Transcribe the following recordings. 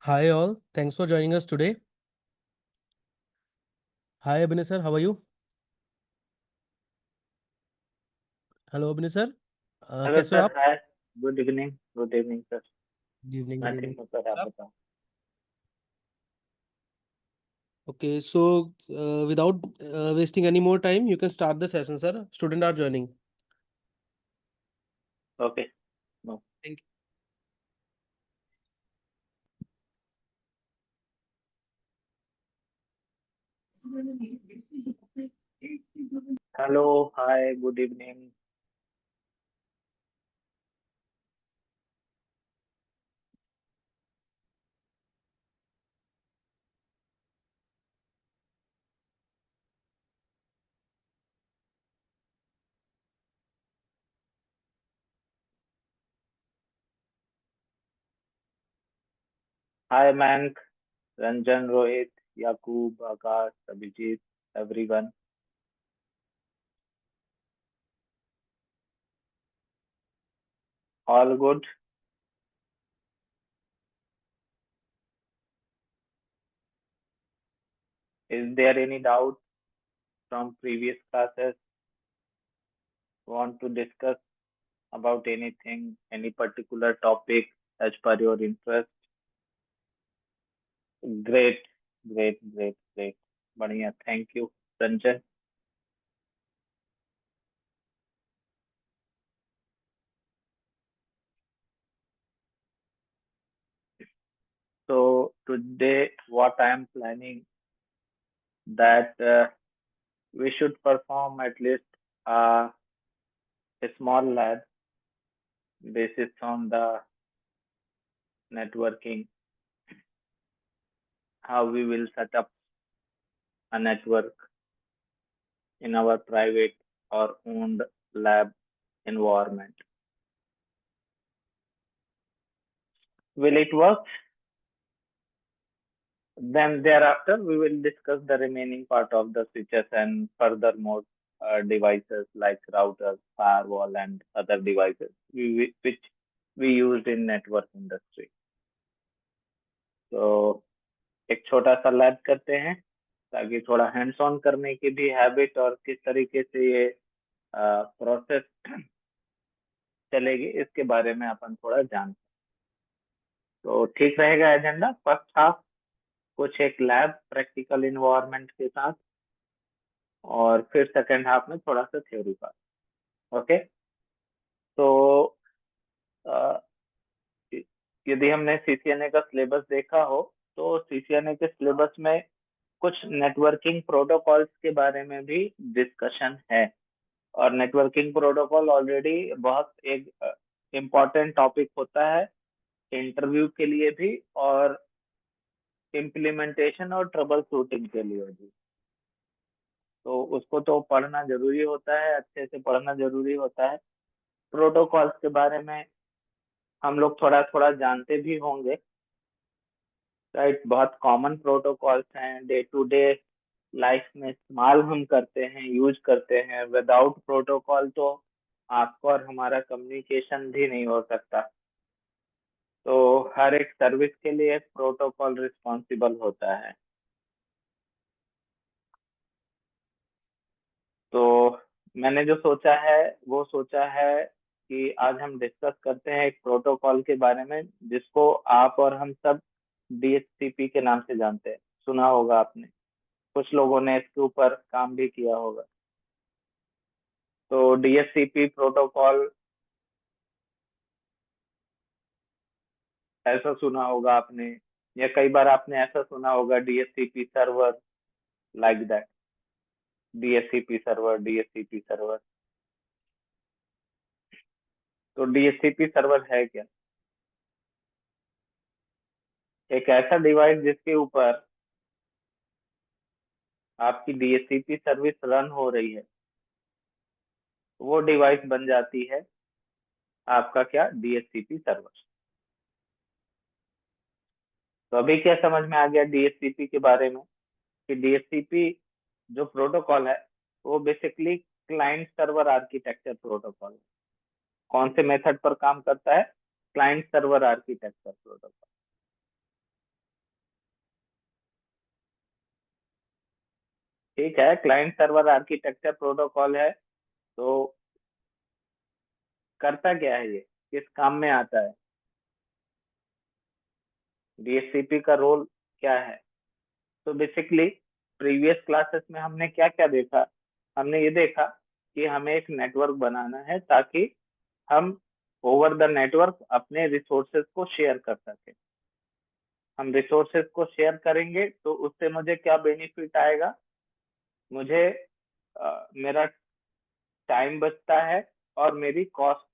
Hi all, thanks for joining us today. Hi Abhinay sir, how are you? Hello Abhinay sir, hello कैसे हो sir, आप? Hi. Good evening sir. Good evening, मैं good ठीक evening. हूँ sir, आप आप? बताओ। Okay, so without wasting any more time, you can start the session, sir. Student are joining. Okay. No. Thank hello, hi, good evening. Hi Mayank, Ranjan, Rohit, Yakub, Akash, Abhijit, everyone. All good. Is there any doubt from previous classes? Want to discuss about anything, any particular topic as per your interest? Great, great, great, great. बढ़िया, thank you Ranjan. So today, what I am planning that we should perform at least a small lab basis on the networking, how we will set up a network in our private or owned lab environment. Will it work? Then thereafter, we will discuss the remaining part of the switches and furthermore devices like routers, firewall, and other devices which we used in network industry. तो एक छोटा सा lab करते हैं ताकि थोड़ा hands on करने की भी हैबिट और किस तरीके से ये प्रोसेस चलेगी इसके बारे में अपन थोड़ा जान। तो ठीक रहेगा एजेंडा। फर्स्ट हाफ कुछ एक लैब प्रैक्टिकल इन्वायरमेंट के साथ, और फिर सेकंड हाफ में थोड़ा सा थ्योरी पार्ट। ओके। तो अ, यदि हमने सीसीएनए का सिलेबस देखा हो तो सीसीएनए के सिलेबस में कुछ नेटवर्किंग प्रोटोकॉल्स के बारे में भी डिस्कशन है। और नेटवर्किंग प्रोटोकॉल ऑलरेडी बहुत एक इम्पॉर्टेंट टॉपिक होता है इंटरव्यू के लिए भी, और इम्प्लीमेंटेशन और ट्रबल शूटिंग के लिए भी। तो उसको तो पढ़ना जरूरी होता है, अच्छे से पढ़ना जरूरी होता है। प्रोटोकॉल्स के बारे में हम लोग थोड़ा थोड़ा जानते भी होंगे, राइट। बहुत कॉमन प्रोटोकॉल्स हैं, डे टू डे लाइफ में इस्तेमाल हम करते हैं, यूज करते हैं। विदाउट प्रोटोकॉल तो आपको और हमारा कम्युनिकेशन भी नहीं हो सकता। तो हर एक सर्विस के लिए प्रोटोकॉल रिस्पॉन्सिबल होता है। तो मैंने जो सोचा है वो सोचा है कि आज हम डिस्कस करते हैं एक प्रोटोकॉल के बारे में जिसको आप और हम सब डीएचसीपी के नाम से जानते हैं। सुना होगा आपने, कुछ लोगों ने इसके ऊपर काम भी किया होगा। तो डीएचसीपी प्रोटोकॉल ऐसा सुना होगा आपने, या कई बार आपने ऐसा सुना होगा DHCP server, like that. DHCP server, DHCP server. तो डीएचसीपी सर्वर है क्या? एक ऐसा डिवाइस जिसके ऊपर आपकी डीएचसीपी सर्विस रन हो रही है, वो डिवाइस बन जाती है आपका क्या, डीएचसीपी सर्वर। तो अभी क्या समझ में आ गया डीएचसीपी के बारे में, कि डीएचसीपी जो प्रोटोकॉल है वो basically client server architecture protocol है। कौन से मेथड पर काम करता है? Client server architecture protocol. ठीक है, क्लाइंट सर्वर आर्किटेक्चर प्रोटोकॉल है। तो करता क्या है ये, किस काम में आता है, डीएचसीपी का रोल क्या है? तो बेसिकली प्रीवियस क्लासेस में हमने क्या क्या देखा, हमने ये देखा कि हमें एक नेटवर्क बनाना है ताकि हम ओवर द नेटवर्क अपने रिसोर्सेज को शेयर कर सके। हम रिसोर्सेज को शेयर करेंगे तो उससे मुझे क्या बेनिफिट आएगा, मुझे मेरा टाइम बचता है और मेरी कॉस्ट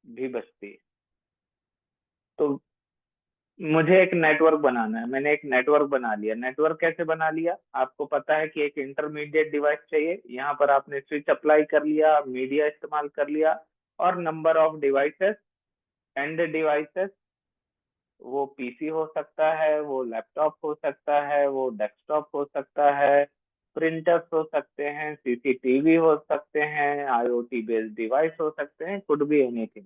भी बचती है। तो मुझे एक नेटवर्क बनाना है, मैंने एक नेटवर्क बना लिया। नेटवर्क कैसे बना लिया, आपको पता है कि एक इंटरमीडिएट डिवाइस चाहिए। यहाँ पर आपने स्विच अप्लाई कर लिया, मीडिया इस्तेमाल कर लिया, और number of devices, end devices, वो पीसी हो सकता है, वो लैपटॉप हो सकता है, वो डेस्कटॉप हो सकता है, प्रिंटर्स हो सकते हैं, सीसीटीवी हो सकते हैं, आईओटी बेस्ड डिवाइस हो सकते हैं, कुड बी एनीथिंग।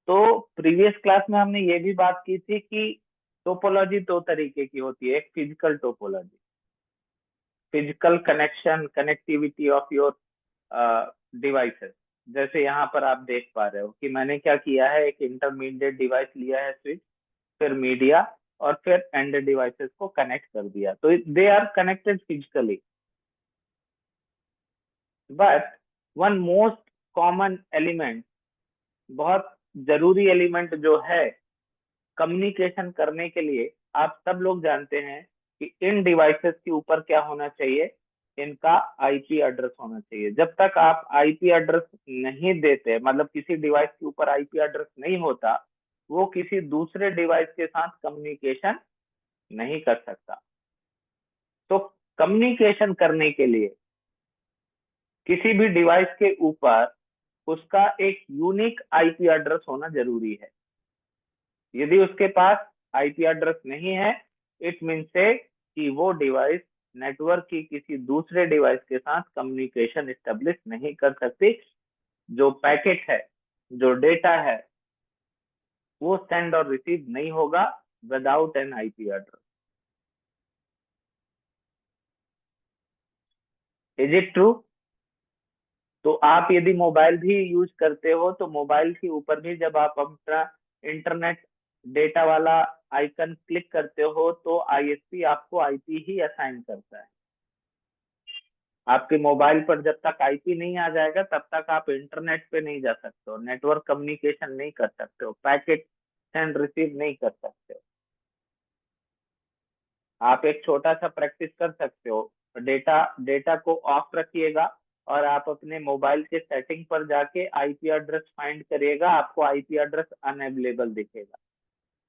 तो प्रीवियस क्लास में हमने ये भी बात की थी कि टोपोलॉजी दो तरीके की होती है। एक physical topology, physical connection, connectivity of your devices. जैसे यहाँ पर आप देख पा रहे हो कि मैंने क्या किया है, एक इंटरमीडिएट डिवाइस लिया है स्विच, फिर मीडिया, और फिर एंड डिवाइसेस को कनेक्ट कर दिया, तो they are connected physically. But one most common element, बहुत जरूरी एलिमेंट जो है कम्युनिकेशन करने के लिए, आप सब लोग जानते हैं कि इन डिवाइसेस के ऊपर क्या होना चाहिए, इनका आईपी एड्रेस होना चाहिए। जब तक आप आईपी एड्रेस नहीं देते, मतलब किसी डिवाइस के ऊपर आईपी एड्रेस नहीं होता, वो किसी दूसरे डिवाइस के साथ कम्युनिकेशन नहीं कर सकता। तो कम्युनिकेशन करने के लिए किसी भी डिवाइस के ऊपर उसका एक यूनिक आईपी एड्रेस होना जरूरी है। यदि उसके पास आईपी एड्रेस नहीं है, इट मीन से कि वो डिवाइस नेटवर्क की किसी दूसरे डिवाइस के साथ कम्युनिकेशन स्टेब्लिश नहीं कर सकती। जो पैकेट है, जो डेटा है, वो सेंड और रिसीव नहीं होगा without an IP address. Is it true? तो आप यदि मोबाइल भी यूज करते हो, तो मोबाइल के ऊपर भी जब आप अपना इंटरनेट डेटा वाला आइकन क्लिक करते हो, तो आईएसपी आपको आईपी ही असाइन करता है। आपके मोबाइल पर जब तक आईपी नहीं आ जाएगा, तब तक आप इंटरनेट पे नहीं जा सकते हो, नेटवर्क कम्युनिकेशन नहीं कर सकते हो, पैकेट सेंड रिसीव नहीं कर सकते हो। आप एक छोटा सा प्रैक्टिस कर सकते हो, डेटा डेटा को ऑफ रखिएगा, और आप अपने मोबाइल के सेटिंग पर जाके आईपी एड्रेस फाइंड करिएगा, आपको आईपी एड्रेस अनअवेलेबल दिखेगा।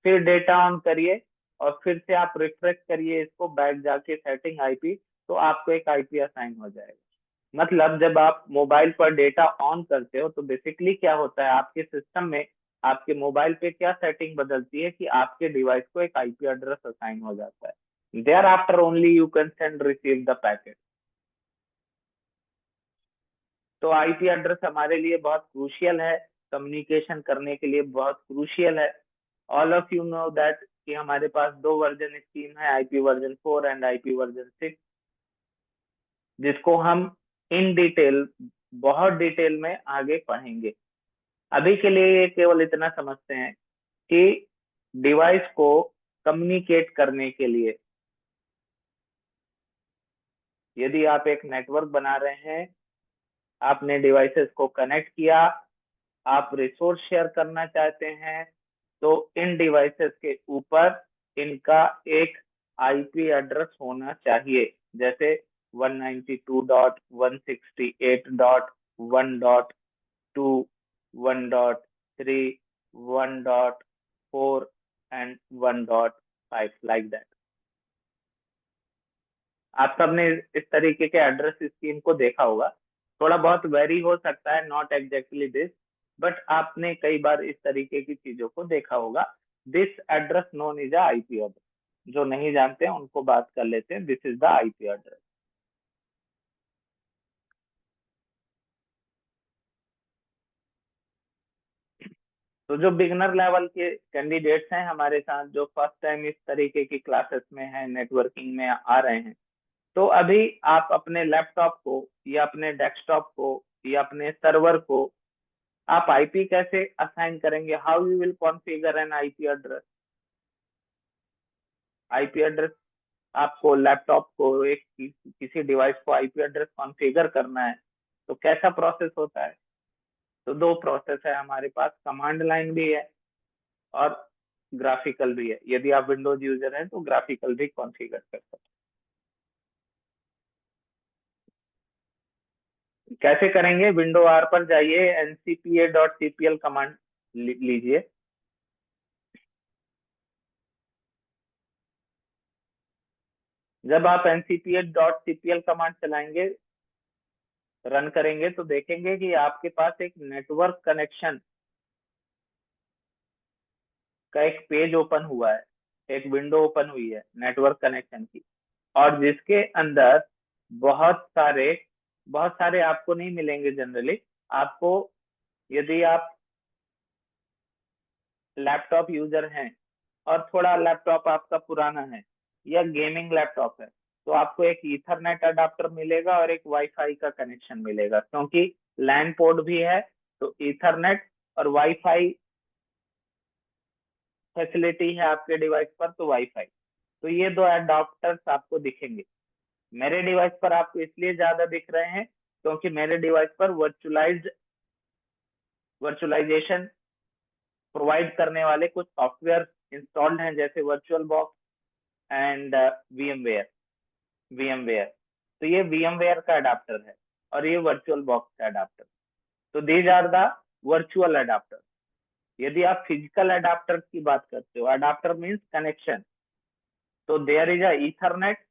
फिर डेटा ऑन करिए, और फिर से आप रिफ्रेश करिए इसको, बैक जाके सेटिंग आईपी, तो आपको एक आईपी असाइन हो जाएगा। मतलब जब आप मोबाइल पर डेटा ऑन करते हो, तो बेसिकली क्या होता है, आपके सिस्टम में, आपके मोबाइल पे क्या सेटिंग बदलती है कि आपके डिवाइस को एक आईपी एड्रेस असाइन हो जाता है। There after only you can send receive the packet. तो आईपी एड्रेस हमारे लिए बहुत क्रूशियल है, कम्युनिकेशन करने के लिए बहुत क्रूशियल है। All of you know that कि हमारे पास दो वर्जन स्कीम है, IP version 4 and IP version 6, जिसको हम इन डिटेल, बहुत डिटेल में आगे पढ़ेंगे। अभी के लिए ये केवल इतना समझते हैं कि डिवाइस को कम्युनिकेट करने के लिए, यदि आप एक नेटवर्क बना रहे हैं, आपने डिवाइसेस को कनेक्ट किया, आप रिसोर्स शेयर करना चाहते हैं, तो इन डिवाइसेस के ऊपर इनका एक आईपी एड्रेस होना चाहिए। जैसे 192.168.1.2, 1.3, 1.4 एंड 1.5, लाइक दैट। आप सबने इस तरीके के एड्रेस स्कीम को देखा होगा। थोड़ा बहुत वेरी हो सकता है, नॉट एग्जैक्टली दिस, बट आपने कई बार इस तरीके की चीजों को देखा होगा। This address known is IP address. जो नहीं जानते हैं उनको बात कर लेते हैं, this is the IP address. तो जो बिगनर लेवल के कैंडिडेट्स हैं हमारे साथ, जो फर्स्ट टाइम इस तरीके की क्लासेस में हैं, नेटवर्किंग में आ रहे हैं, तो अभी आप अपने लैपटॉप को या अपने डेस्कटॉप को या अपने सर्वर को आप आईपी कैसे असाइन करेंगे, how you will configure an IP address. IP address आपको लैपटॉप को किसी डिवाइस को आईपी एड्रेस कॉन्फ़िगर करना है, तो कैसा प्रोसेस होता है। तो दो प्रोसेस है हमारे पास, कमांड लाइन भी है और ग्राफिकल भी है। यदि आप विंडोज यूजर हैं तो ग्राफिकल भी कॉन्फ़िगर कर सकते हैं। कैसे करेंगे, विंडो आर पर जाइए, ncpa.cpl कमांड लीजिए। जब आप ncpa.cpl कमांड चलाएंगे, रन करेंगे, तो देखेंगे कि आपके पास एक नेटवर्क कनेक्शन का एक पेज ओपन हुआ है, एक विंडो ओपन हुई है नेटवर्क कनेक्शन की, और जिसके अंदर बहुत सारे बहुत सारे आपको नहीं मिलेंगे जनरली। आपको, यदि आप लैपटॉप यूजर हैं और थोड़ा लैपटॉप आपका पुराना है या गेमिंग लैपटॉप है, तो आपको एक ईथरनेट अडाप्टर मिलेगा और एक वाईफाई का कनेक्शन मिलेगा, क्योंकि लैन पोर्ट भी है। तो ईथरनेट और वाईफाई फैसिलिटी है आपके डिवाइस पर, तो वाईफाई। तो ये दो अडाप्टर्स आपको दिखेंगे। मेरे डिवाइस पर आपको इसलिए ज्यादा दिख रहे हैं क्योंकि मेरे डिवाइस पर वर्चुअलाइजेशन प्रोवाइड करने वाले कुछ सॉफ्टवेयर इंस्टॉल्ड हैं, जैसे वर्चुअल बॉक्स एंड वीएमवेयर। तो ये वीएमवेयर का अडाप्टर है और ये वर्चुअल बॉक्स का अडाप्टर। तो these are the virtual adapter. यदि आप फिजिकल अडाप्टर की बात करते हो, अडाप्टर मीन्स कनेक्शन, तो देयर इज अ ईथरनेट।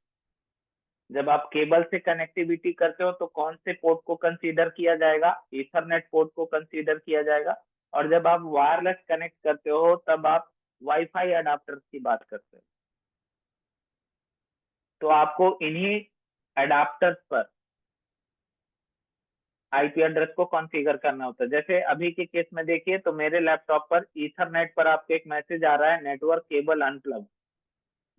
जब आप केबल से कनेक्टिविटी करते हो तो कौन से पोर्ट को कंसीडर किया जाएगा, ईथरनेट पोर्ट को कंसीडर किया जाएगा। और जब आप वायरलेस कनेक्ट करते हो तब आप वाईफाई अडाप्टर की बात करते हो। तो आपको इन्हीं अडाप्टर्स पर आईपी एड्रेस को कॉन्फ़िगर करना होता है। जैसे अभी के केस में देखिए, तो मेरे लैपटॉप पर ईथरनेट पर आपको एक मैसेज आ रहा है, नेटवर्क केबल अनप्लग,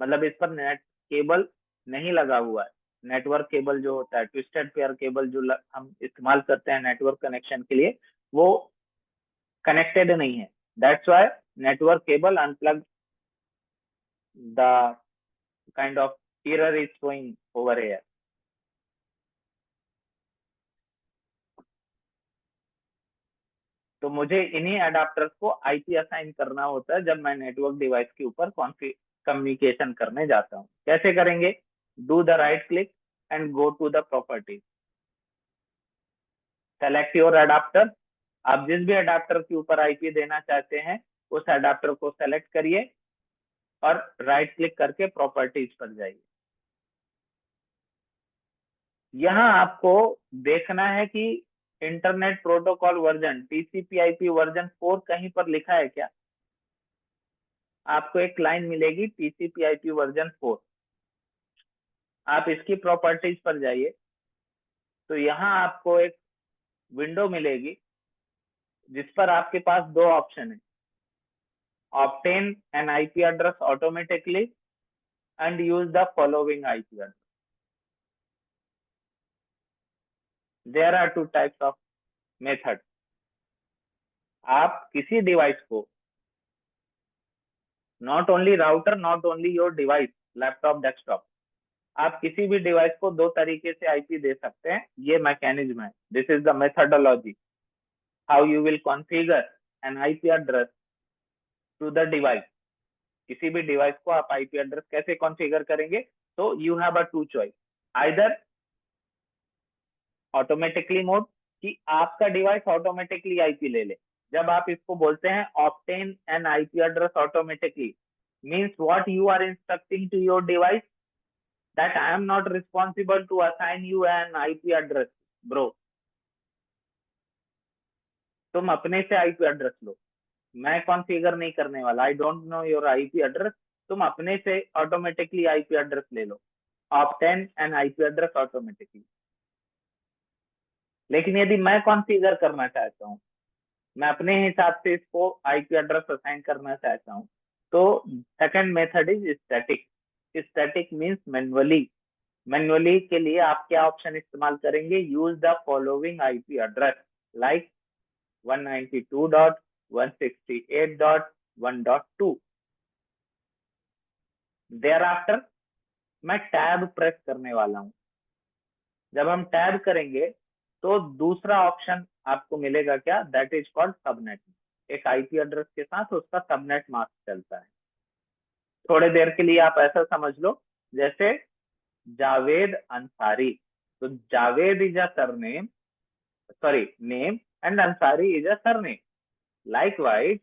मतलब इस पर नेट केबल नहीं लगा हुआ है। नेटवर्क केबल जो होता है, ट्विस्टेड पेयर केबल जो हम इस्तेमाल करते हैं नेटवर्क कनेक्शन के लिए, वो कनेक्टेड नहीं है। That's why network cable unplug, the kind of error is showing over here. तो मुझे इन्हीं अडाप्टर्स को आईपी असाइन करना होता है जब मैं नेटवर्क डिवाइस के ऊपर कम्युनिकेशन करने जाता हूँ। कैसे करेंगे, do the right click and go to the properties, select your adapter. आप जिस भी अडाप्टर के ऊपर आईपी देना चाहते हैं उस अडाप्टर को सेलेक्ट करिए और राइट क्लिक करके प्रॉपर्टीज पर जाइए। यहाँ आपको देखना है कि इंटरनेट प्रोटोकॉल वर्जन टीसीपी/आईपी वर्जन 4 कहीं पर लिखा है क्या। आपको एक लाइन मिलेगी टीसीपी/आईपी वर्जन 4। आप इसकी प्रॉपर्टीज पर जाइए, तो यहाँ आपको एक विंडो मिलेगी जिस पर आपके पास दो ऑप्शन है, obtain an IP address automatically and use the following IP address. There are two types of method. आप किसी डिवाइस को, not only router, not only your device, laptop, desktop, आप किसी भी डिवाइस को दो तरीके से आईपी दे सकते हैं। ये मैकेनिज्म है, this is the methodology how you will configure an IP address to the device. किसी भी डिवाइस को आप आईपी एड्रेस कैसे कॉन्फ़िगर करेंगे, तो you have a two choice, either automatically mode, कि आपका डिवाइस ऑटोमेटिकली आईपी ले ले। जब आप इसको बोलते हैं obtain an IP address automatically, means what you are instructing to your device, that I am not responsible to assign you an IP address, bro. तुम अपने से आईपी एड्रेस लो, मैं कॉन्फ़िगर नहीं करने वाला। I don't know your IP address, तुम अपने से ऑटोमेटिकली आईपी एड्रेस ले लो, obtain an IP address automatically. लेकिन यदि मैं कॉन्फ़िगर करना चाहता हूँ मैं अपने हिसाब से इसको आईपी एड्रेस असाइन करना चाहता हूँ। तो second method is static. Static means manually. Manually के लिए आप क्या ऑप्शन इस्तेमाल करेंगे? Use the following IP address like 192.168.1.2। There after मैं टैब प्रेस करने वाला हूं। जब हम टैब करेंगे तो दूसरा ऑप्शन आपको मिलेगा, क्या? That is called subnet. एक आईपी एड्रेस के साथ उसका सबनेट मास्क चलता है। थोड़े देर के लिए आप ऐसा समझ लो जैसे जावेद अंसारी। तो Javed is a surname, sorry, name, and Ansari is a surname. Likewise,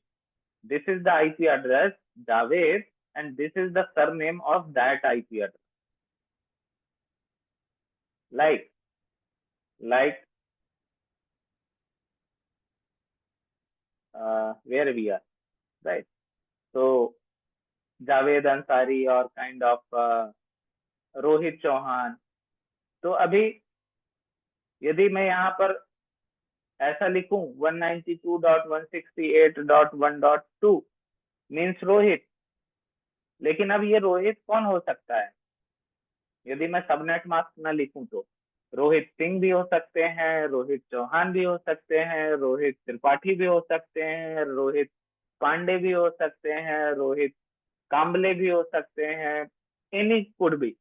this is the IP address Javed, and this is the surname of that IP address. Like where we are, right? So Javed Ansari or kind of Rohit Chauhan. तो अभी यदि मैं यहाँ पर ऐसा लिखूं 192.168.1.2 means Rohit, लेकिन अब ये रोहित कौन हो सकता है यदि मैं सबनेट मास्क ना लिखूं? तो रोहित सिंह भी हो सकते हैं, रोहित चौहान भी हो सकते हैं, रोहित त्रिपाठी भी हो सकते हैं, रोहित पांडे भी हो सकते हैं, रोहित कांबले भी हो सकते हैं, एनी कुड भी।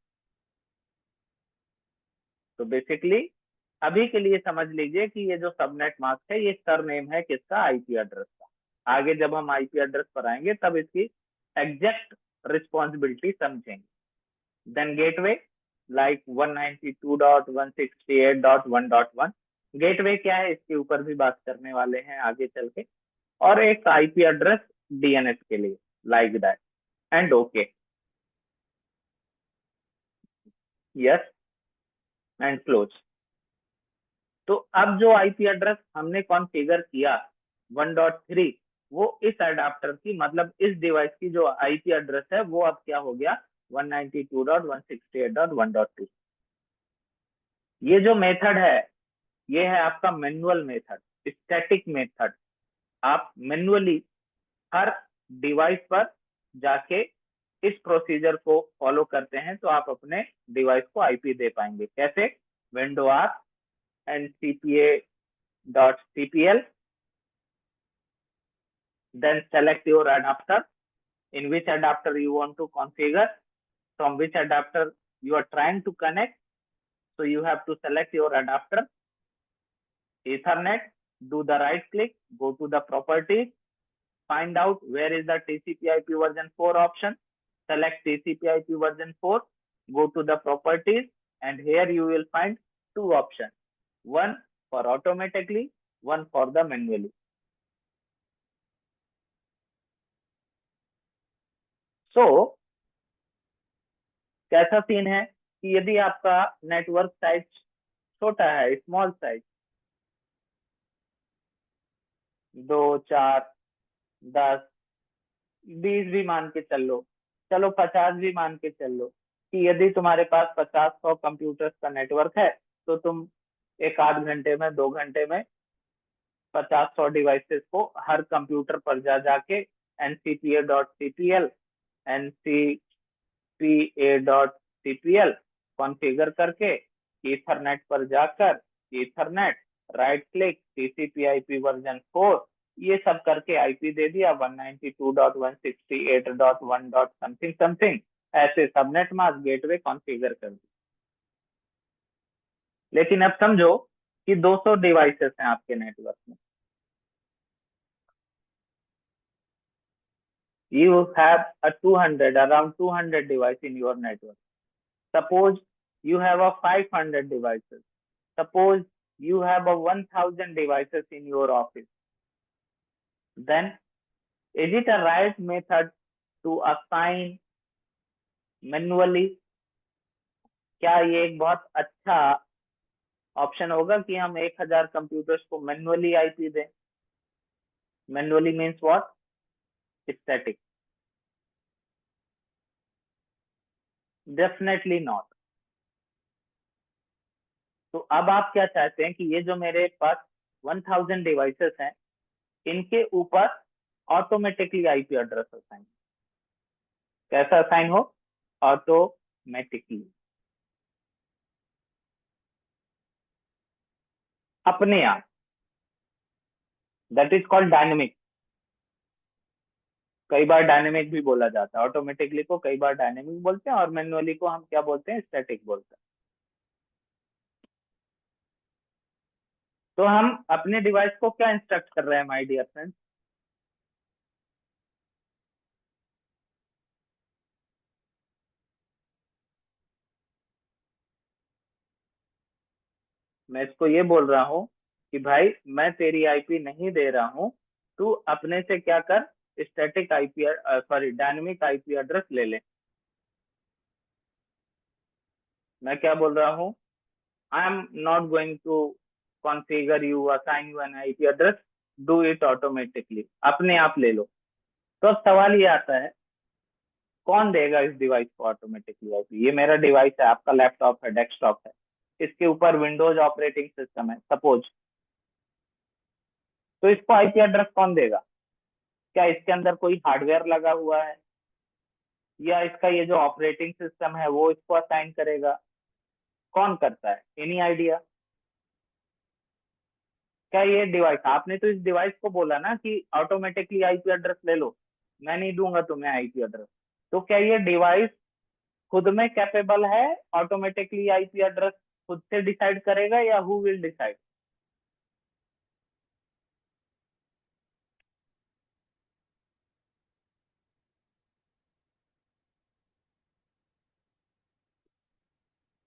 तो बेसिकली अभी के लिए समझ लीजिए कि ये जो सबनेट मास्क है ये सरनेम है किसका? आईपी एड्रेस का। आगे जब हम आईपी एड्रेस पर आएंगे तब इसकी एग्जैक्ट रिस्पॉन्सिबिलिटी समझेंगे। Then gateway like 192.168.1.1। गेटवे क्या है इसके ऊपर भी बात करने वाले हैं आगे चल के। और एक आईपी एड्रेस डीएनएस के लिए like that and okay, yes and close. तो अब जो आईपी एड्रेस हमने कॉन्फ़िगर किया 1.3, वो इस एडाप्टर की मतलब इस डिवाइस की जो आईपी एड्रेस है वो अब क्या हो गया? 192.168.1.2। ये जो मेथड है ये है आपका मैनुअल मेथड, स्टैटिक मेथड। आप मैनुअली हर डिवाइस पर जाके इस प्रोसीजर को फॉलो करते हैं तो आप अपने डिवाइस को आईपी दे पाएंगे। कैसे? Window R and cpa dot cpl, then select your adapter, in which adapter you want to configure, from which adapter you are trying to connect. So you have to select your adapter. Ethernet, do the right click, go to the properties, find out where is the TCP/IP version 4 option, select TCP/IP version 4, go to the properties, and here you will find two options, one for automatically, one for the manually. So कैसा scene है कि यदि आपका network size छोटा है, small size, 2, 4, 10, 20 भी मान के चल लो, चलो 50 भी मान के चल लो, कि यदि तुम्हारे पास 50-100 कंप्यूटर्स का नेटवर्क है तो तुम एक आध घंटे में 2 घंटे में 50-100 डिवाइसेस को हर कंप्यूटर पर जा जाके ncpa.cpl, ncpa.cpl कॉन्फ़िगर करके ईथरनेट पर जाकर Ethernet right click TCP/IP version 4 ये सब करके आईपी दे दिया 192.168.1. समथिंग समथिंग, ऐसे सबनेट मास्क गेटवे कॉन्फ़िगर कर दिया। लेकिन अब समझो कि 200 डिवाइसेस हैं आपके नेटवर्क में। You have around 200 devices in your network. Suppose you have a 500 devices. Suppose you have a 1000 devices in your office. Then is it a right method to assign manually? क्या ये एक बहुत अच्छा option होगा कि हम 1000 computers को manually IP दें? Manually means what? Static. Definitely not. तो अब आप क्या चाहते हैं कि ये जो मेरे पास 1000 डिवाइसेस हैं इनके ऊपर ऑटोमेटिकली आईपी एड्रेस असाइन, कैसा असाइन हो, ऑटोमेटिकली, अपने आप, दैट इज कॉल्ड डायनेमिक। कई बार डायनेमिक भी बोला जाता है, ऑटोमेटिकली को कई बार डायनेमिक बोलते हैं और मैन्युअली को हम क्या बोलते हैं, स्टैटिक बोलते हैं। तो हम अपने डिवाइस को क्या इंस्ट्रक्ट कर रहे हैं माय डियर फ्रेंड्स, मैं इसको ये बोल रहा हूँ कि भाई मैं तेरी आईपी नहीं दे रहा हूँ, तू अपने से क्या कर, static IP, sorry dynamic IP address ले ले। मैं क्या बोल रहा हूँ, I am not going to configure you, assign you an IP address, do it automatically, अपने आप ले लो। तो अब सवाल ये आता है, कौन देगा इस डिवाइस को ऑटोमेटिकली आईपी? ये मेरा डिवाइस है, आपका लैपटॉप है, डेस्कटॉप है, इसके ऊपर विंडोज ऑपरेटिंग सिस्टम है सपोज, तो इसको आईपी एड्रेस कौन देगा? क्या इसके अंदर कोई हार्डवेयर लगा हुआ है, या इसका ये जो ऑपरेटिंग सिस्टम है वो इसको असाइन करेगा? कौन करता है, एनी आइडिया? क्या ये डिवाइस, आपने तो इस डिवाइस को बोला ना कि ऑटोमेटिकली आईपी एड्रेस ले लो, मैं नहीं दूंगा तुम्हें आईपी एड्रेस, तो क्या ये डिवाइस खुद में कैपेबल है ऑटोमेटिकली आईपी एड्रेस खुद से डिसाइड करेगा, या हु विल डिसाइड?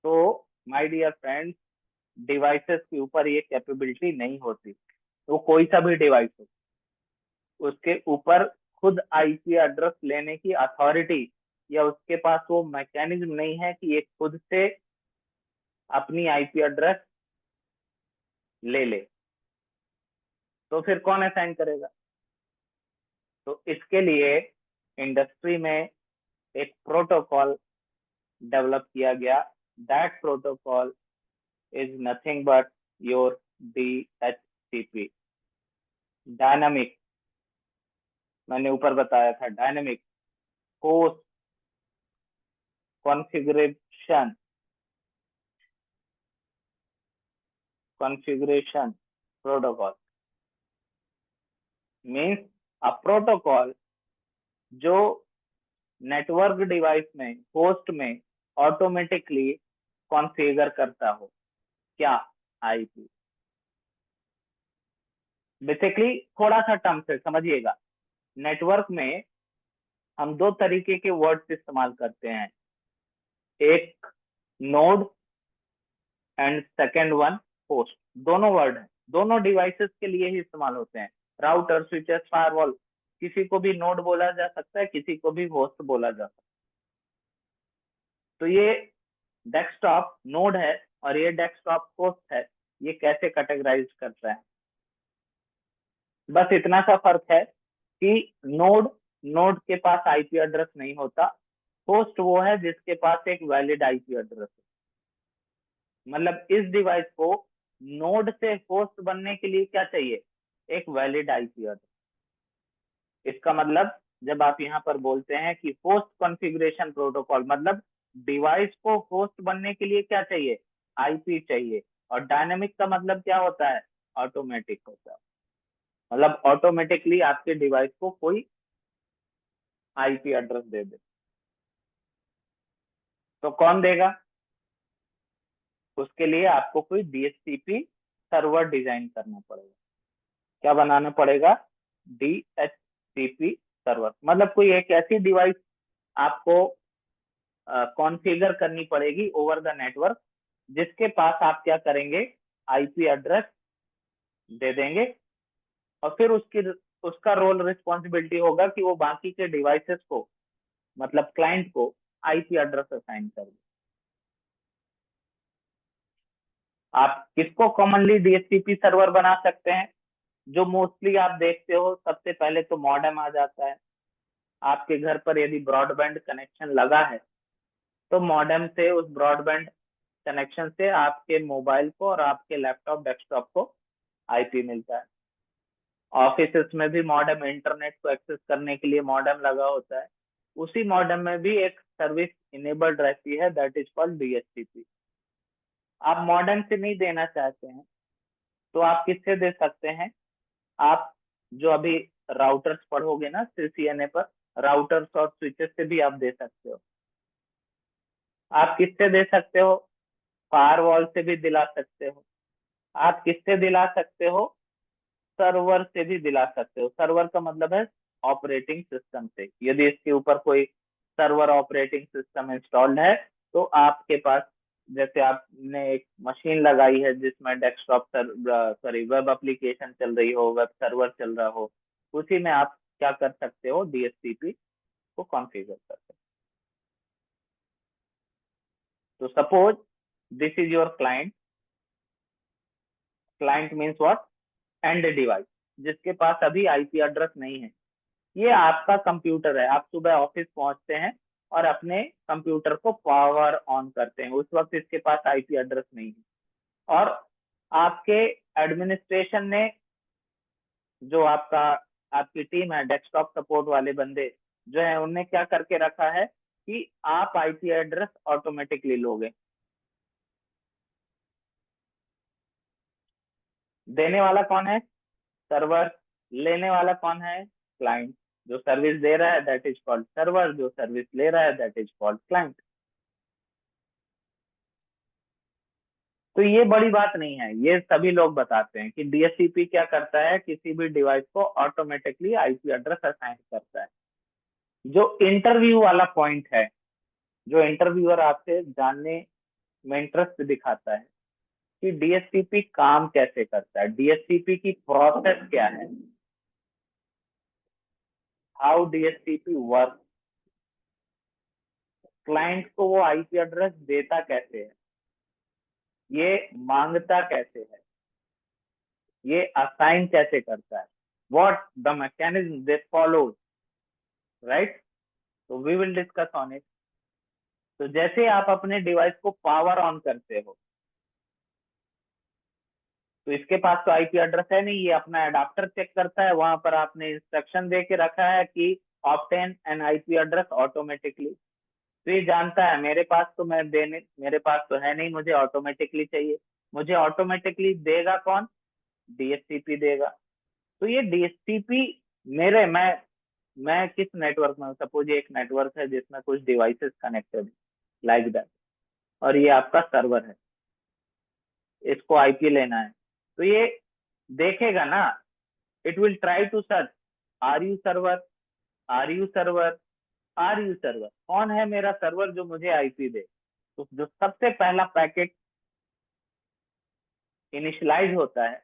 तो माय डियर फ्रेंड्स, डिवाइसेस के ऊपर ये कैपेबिलिटी नहीं होती, तो कोई सा भी डिवाइस हो उसके ऊपर खुद आईपी एड्रेस लेने की अथॉरिटी या उसके पास वो मैकेनिज्म नहीं है कि ये खुद से अपनी आईपी एड्रेस ले ले, तो फिर कौन असाइन करेगा? तो इसके लिए इंडस्ट्री में एक प्रोटोकॉल डेवलप किया गया, that protocol is nothing but your DHCP, dynamic, मैंने ऊपर बताया था, dynamic host configuration, configuration protocol means a protocol जो नेटवर्क डिवाइस में, होस्ट में ऑटोमेटिकली कॉन्फ़िगर करता हो, क्या, आईपी। बेसिकली थोड़ा सा टर्म से समझिएगा, नेटवर्क में हम दो तरीके के वर्ड्स इस्तेमाल करते हैं, एक node and second one host, दोनों वर्ड है, दोनों डिवाइसेस के लिए ही इस्तेमाल होते हैं, राउटर, स्विचेस, फायरवॉल, किसी को भी नोड बोला जा सकता है, किसी को भी होस्ट बोला जा सकता है। तो ये डेस्कटॉप नोड है और ये डेस्कटॉप होस्ट है, ये कैसे कैटेगराइज करता है? बस इतना सा फर्क है कि नोड, नोड के पास आईपी एड्रेस नहीं होता, होस्ट वो है जिसके पास एक वैलिड आईपी एड्रेस है। मतलब इस डिवाइस को नोड से होस्ट बनने के लिए क्या चाहिए, एक वैलिड आईपी एड्रेस। इसका मतलब जब आप यहाँ पर बोलते हैं कि होस्ट कॉन्फ़िगरेशन प्रोटोकॉल, मतलब डिवाइस को होस्ट बनने के लिए क्या चाहिए, आईपी चाहिए। और डायनेमिक का मतलब क्या होता है, ऑटोमेटिक होता है, मतलब ऑटोमेटिकली आपके डिवाइस को कोई आईपी एड्रेस दे दे। तो कौन देगा, उसके लिए आपको कोई DHCP सर्वर डिजाइन करना पड़ेगा। क्या बनाना पड़ेगा, DHCP सर्वर, मतलब कोई एक ऐसी डिवाइस आपको कॉन्फ़िगर करनी पड़ेगी ओवर द नेटवर्क, जिसके पास आप क्या करेंगे, आईपी एड्रेस दे देंगे, और फिर उसकी, उसका रोल रिस्पॉन्सिबिलिटी होगा कि वो बाकी के डिवाइसेस को, मतलब क्लाइंट को आईपी एड्रेस असाइन कर दे। आप किसको कॉमनली DHCP सर्वर बना सकते हैं, जो मोस्टली आप देखते हो, सबसे पहले तो मॉडेम आ जाता है। आपके घर पर यदि ब्रॉडबैंड कनेक्शन लगा है तो मॉडेम से, उस ब्रॉडबैंड कनेक्शन से आपके मोबाइल को और आपके लैपटॉप, डेस्कटॉप को आईपी मिलता है। ऑफिसेस में भी मॉडेम, इंटरनेट को एक्सेस करने के लिए मॉडेम लगा होता है, उसी मॉडेम में भी एक सर्विस इनेबल्ड रहती है, दैट इज कॉल्ड डीएचसीपी। आप मॉडेम से नहीं देना चाहते हैं तो आप किससे दे सकते हैं? आप जो अभी राउटर्स पढ़ोगे ना सीसीएनए पर, राउटर्स और स्विचेस से भी आप दे सकते हो। आप किससे दे सकते हो? फायरवॉल से भी दिला सकते हो। आप किससे दिला सकते हो? सर्वर से भी दिला सकते हो। सर्वर का मतलब है ऑपरेटिंग सिस्टम से। यदि इसके ऊपर कोई सर्वर ऑपरेटिंग सिस्टम इंस्टॉल्ड है तो आपके पास, जैसे आपने एक मशीन लगाई है जिसमें डेस्कटॉप सॉरी वेब एप्लीकेशन चल रही हो, वेब सर्वर चल रहा हो, उसी में आप क्या कर सकते हो? डीएचसीपी को कॉन्फ़िगर कर सकते हो। तो suppose this is your client. Client means what? And device, जिसके पास अभी आईपी एड्रेस नहीं है। ये आपका कंप्यूटर है। आप सुबह ऑफिस पहुंचते हैं और अपने कंप्यूटर को पावर ऑन करते हैं, उस वक्त इसके पास आईपी एड्रेस नहीं है। और आपके एडमिनिस्ट्रेशन ने, जो आपका आपकी टीम है, डेस्कटॉप सपोर्ट वाले बंदे जो है, उनने क्या करके रखा है कि आप आईपी एड्रेस ऑटोमेटिकली लोगे। देने वाला कौन है? सर्वर। लेने वाला कौन है? क्लाइंट। जो सर्विस दे रहा है दैट इज कॉल्ड सर्वर, जो सर्विस ले रहा है दैट इज कॉल्ड क्लाइंट। तो ये बड़ी बात नहीं है, ये सभी लोग बताते हैं कि डीएचसीपी क्या करता है, किसी भी डिवाइस को ऑटोमेटिकली आईपी एड्रेस असाइन करता है। जो इंटरव्यू वाला पॉइंट है, जो इंटरव्यूअर आपसे जानने में इंटरेस्ट दिखाता है कि डीएचसीपी काम कैसे करता है, डीएचसीपी की प्रोसेस क्या है, हाउ डीएचसीपी वर्क, क्लाइंट को वो आईपी एड्रेस देता कैसे है, ये मांगता कैसे है, ये असाइन कैसे करता है, what the mechanism they follow, right? तो we will discuss on it. तो जैसे आप अपने डिवाइस को पावर ऑन करते हो, तो इसके पास तो आईपी एड्रेस है नहीं, ये अपना एडाप्टर चेक करता है, वहां पर आपने इंस्ट्रक्शन दे के रखा है कि obtain an IP address automatically. तो ये जानता है मेरे पास तो मैं देने, मेरे पास तो है नहीं, मुझे ऑटोमेटिकली चाहिए। मुझे ऑटोमेटिकली देगा कौन? डीएचसीपी देगा। तो ये डीएचसीपी मेरे मैं किस नेटवर्क में हूँ? सपोज ये एक नेटवर्क है जिसमें कुछ डिवाइसेस कनेक्टेड है, लाइक दैट, और ये आपका सर्वर है, इसको आईपी लेना है। तो ये देखेगा ना, it will try to search, are you server, are you server, are you server, कौन है मेरा सर्वर जो मुझे आईपी दे। तो जो सबसे पहला पैकेट इनिशियलाइज होता है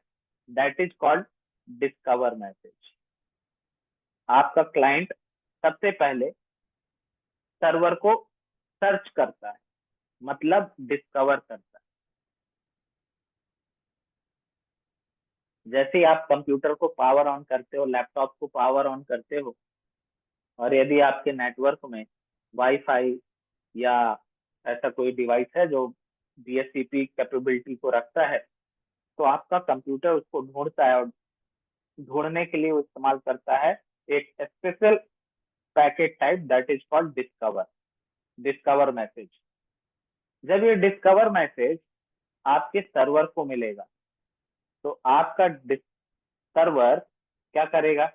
that is called discover message. आपका क्लाइंट सबसे पहले सर्वर को सर्च करता है, मतलब डिस्कवर करता है। जैसे ही आप कंप्यूटर को पावर ऑन करते हो, लैपटॉप को पावर ऑन करते हो, और यदि आपके नेटवर्क में वाईफाई या ऐसा कोई डिवाइस है जो डीएचसीपी कैपेबिलिटी को रखता है, तो आपका कंप्यूटर उसको ढूंढता है, और ढूंढने के लिए वो इस्तेमाल करता है एक special packet type that is called discover, discover message. जब ये डिस्कवर मैसेज आपके सर्वर को मिलेगा, तो आपका सर्वर क्या करेगा?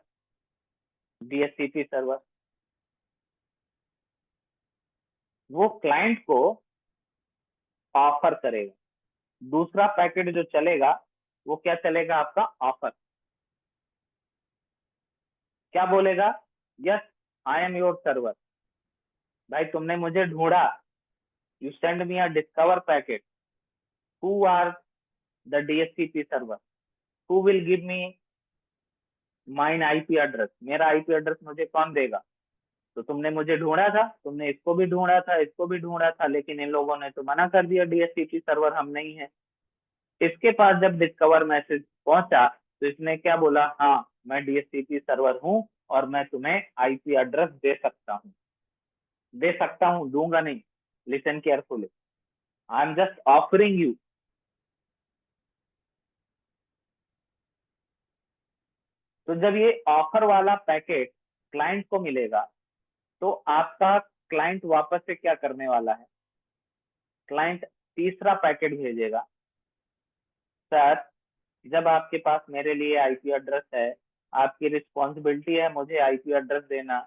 डीएचसीपी सर्वर वो क्लाइंट को ऑफर करेगा। दूसरा पैकेट जो चलेगा वो क्या चलेगा? आपका ऑफर। क्या बोलेगा? Yes, I am your server. भाई तुमने मुझे ढूंढा, you send me a discover packet, who are the DHCP server, who will give me mine IP address, मेरा आईपी एड्रेस मुझे कौन देगा? तो तुमने मुझे ढूंढा था, तुमने इसको भी ढूंढा था, इसको भी ढूंढा था, लेकिन इन लोगों ने तो मना कर दिया, डीएचसीपी सर्वर हम नहीं है। इसके पास जब डिस्कवर मैसेज पहुंचा तो इसने क्या बोला? हाँ, मैं डीएचसीपी सर्वर हूँ और मैं तुम्हें आईपी एड्रेस दे सकता हूँ। दे सकता हूँ, दूंगा नहीं। Listen carefully, I am just offering you. तो जब ये ऑफर वाला पैकेट क्लाइंट को मिलेगा तो आपका क्लाइंट वापस से क्या करने वाला है, क्लाइंट तीसरा पैकेट भेजेगा, सर जब आपके पास मेरे लिए आईपी एड्रेस है, आपकी रिस्पॉन्सिबिलिटी है मुझे आईपी एड्रेस देना,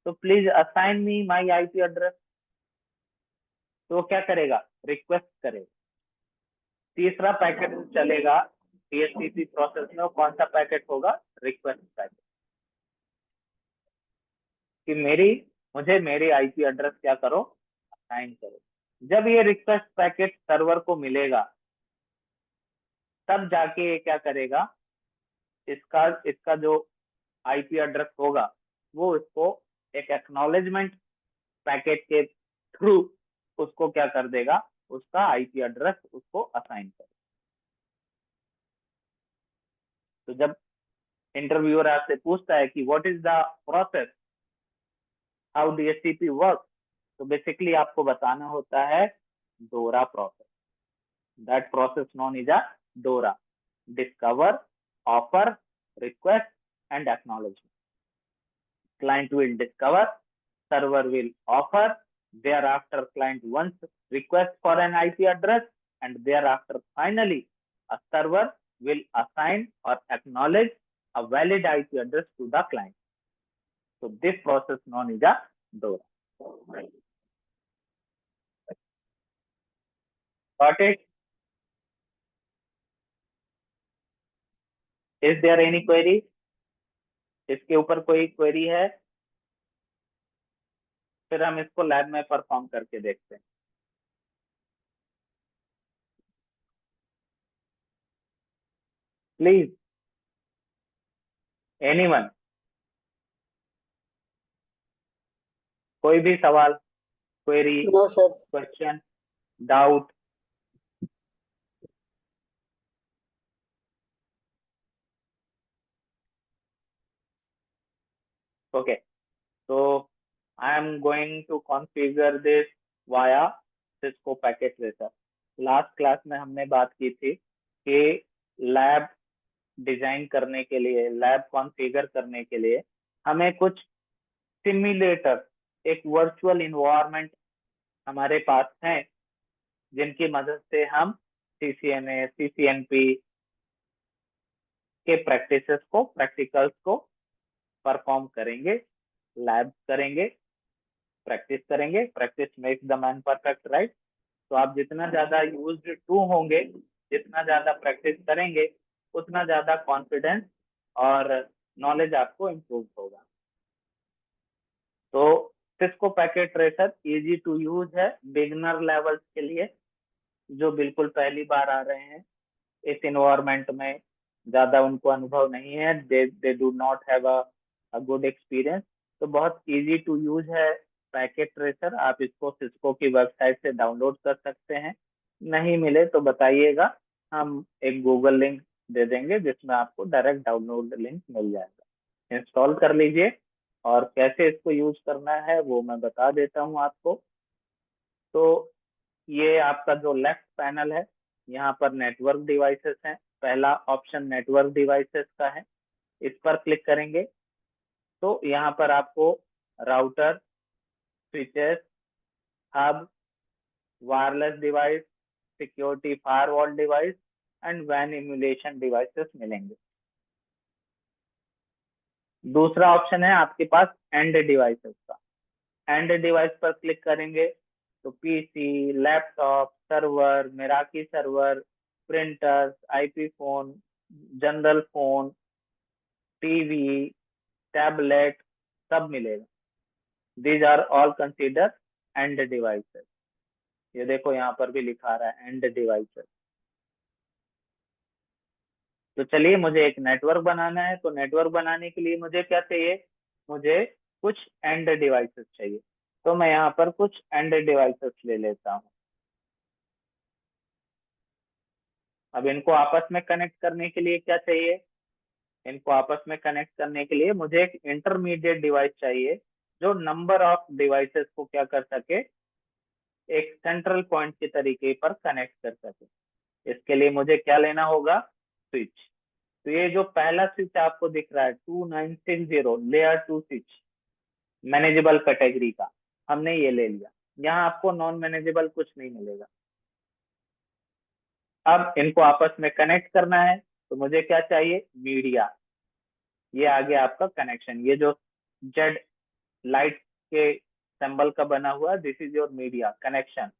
तो please assign me my IP address. तो वो क्या करेगा, रिक्वेस्ट करेगा। तीसरा पैकेट चलेगा डीएचसीपी प्रोसेस में, वो कौन सा पैकेट होगा, रिक्वेस्ट पैकेट, कि मुझे मेरी आईपी एड्रेस क्या करो, असाइन करो। जब ये रिक्वेस्ट पैकेट सर्वर को मिलेगा तब जाके ये क्या करेगा, इसका इसका जो आईपी एड्रेस होगा वो इसको एक एक्नॉलेजमेंट पैकेट के थ्रू उसको क्या कर देगा, उसका आईपी एड्रेस उसको असाइन कर। तो जब इंटरव्यूअर आपसे पूछता है कि what is the process, how DHCP work, तो बेसिकली आपको बताना होता है DORA process. That process known is a DORA, discover, offer, request and acknowledgement. Client will discover, server will offer, thereafter client once request for an IP address, and thereafter finally a server will assign or acknowledge a valid IP address to the client. So this process known as a DORA. Got it? Is there any query? इसके ऊपर कोई query है? फिर हम इसको lab में perform करके देखते हैं। प्लीज एनीवन, कोई भी सवाल, query, no sir. Question, doubt? Okay, so I am going to configure this via Cisco Packet Tracer. Last class में हमने बात की थी कि लैब डिजाइन करने के लिए, लैब कॉन्फ़िगर करने के लिए हमें कुछ सिम्युलेटर, एक वर्चुअल इन्वायरमेंट हमारे पास हैं जिनकी मदद से हम सीसीएनए, सीसीएनपी के प्रैक्टिकल्स को परफॉर्म करेंगे, लैब करेंगे, प्रैक्टिस करेंगे। Practice makes the man perfect, right? तो आप जितना ज्यादा यूज्ड टू होंगे, जितना ज्यादा प्रैक्टिस करेंगे, उतना ज्यादा कॉन्फिडेंस और नॉलेज आपको इम्प्रूव होगा। तो Cisco packet tracer easy to use है बिगिनर लेवल्स के लिए, जो बिल्कुल पहली बार आ रहे हैं इस इन्वायरमेंट में, ज्यादा उनको अनुभव नहीं है, they do not have a good experience. तो बहुत इजी टू यूज है पैकेट ट्रेसर। आप इसको सिस्को की वेबसाइट से डाउनलोड कर सकते हैं। नहीं मिले तो बताइएगा, हम एक गूगल लिंक दे देंगे जिसमें आपको डायरेक्ट डाउनलोड लिंक मिल जाएगा। इंस्टॉल कर लीजिए, और कैसे इसको यूज करना है वो मैं बता देता हूँ आपको। तो ये आपका जो लेफ्ट पैनल है, यहाँ पर नेटवर्क डिवाइसेस हैं। पहला ऑप्शन नेटवर्क डिवाइसेस का है, इस पर क्लिक करेंगे तो यहाँ पर आपको router, switches, hub, wireless device, security firewall device and वैन इम्यूलेशन डिवाइसेस मिलेंगे। दूसरा ऑप्शन है आपके पास एंड डिवाइसेस का। एंड डिवाइस पर क्लिक करेंगे तो PC, laptop, server, Meraki server, printers, IP phone, general phone, TV, tablet, सब मिलेगा। These are all consider end devices. ये देखो यहाँ पर भी लिखा रहा है एंड डिवाइसेस। तो चलिए, मुझे एक नेटवर्क बनाना है, तो नेटवर्क बनाने के लिए मुझे क्या चाहिए, मुझे कुछ एंड डिवाइसेस चाहिए। तो मैं यहाँ पर कुछ एंड डिवाइसेस ले लेता हूँ। अब इनको आपस में कनेक्ट करने के लिए क्या चाहिए, इनको आपस में कनेक्ट करने के लिए मुझे एक इंटरमीडिएट डिवाइस चाहिए जो नंबर ऑफ डिवाइसेस को क्या कर सके, एक सेंट्रल पॉइंट के तरीके पर कनेक्ट कर सके। इसके लिए मुझे क्या लेना होगा, स्विच। तो ये जो पहला स्विच आपको दिख रहा है 2960 लेयर 2 स्विच मैनेजेबल कैटेगरी का, हमने ये ले लिया। यहाँ आपको नॉन मैनेजेबल कुछ नहीं मिलेगा। अब इनको आपस में कनेक्ट करना है, तो मुझे क्या चाहिए, मीडिया। ये आ गया आपका कनेक्शन। ये जो जेड लाइट के सिंबल का बना हुआ, this is your media connection.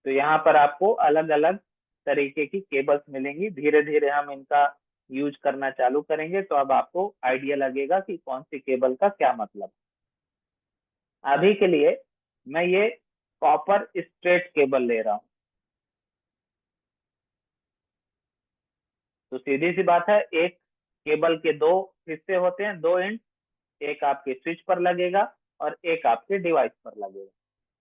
तो यहाँ पर आपको अलग अलग तरीके की केबल्स मिलेंगी। धीरे धीरे हम इनका यूज करना चालू करेंगे, तो अब आपको आइडिया लगेगा कि कौन सी केबल का क्या मतलब। अभी के लिए मैं ये कॉपर स्ट्रेट केबल ले रहा हूँ। तो सीधी सी बात है, एक केबल के दो हिस्से होते हैं, दो एंड। एक आपके स्विच पर लगेगा और एक आपके डिवाइस पर लगेगा।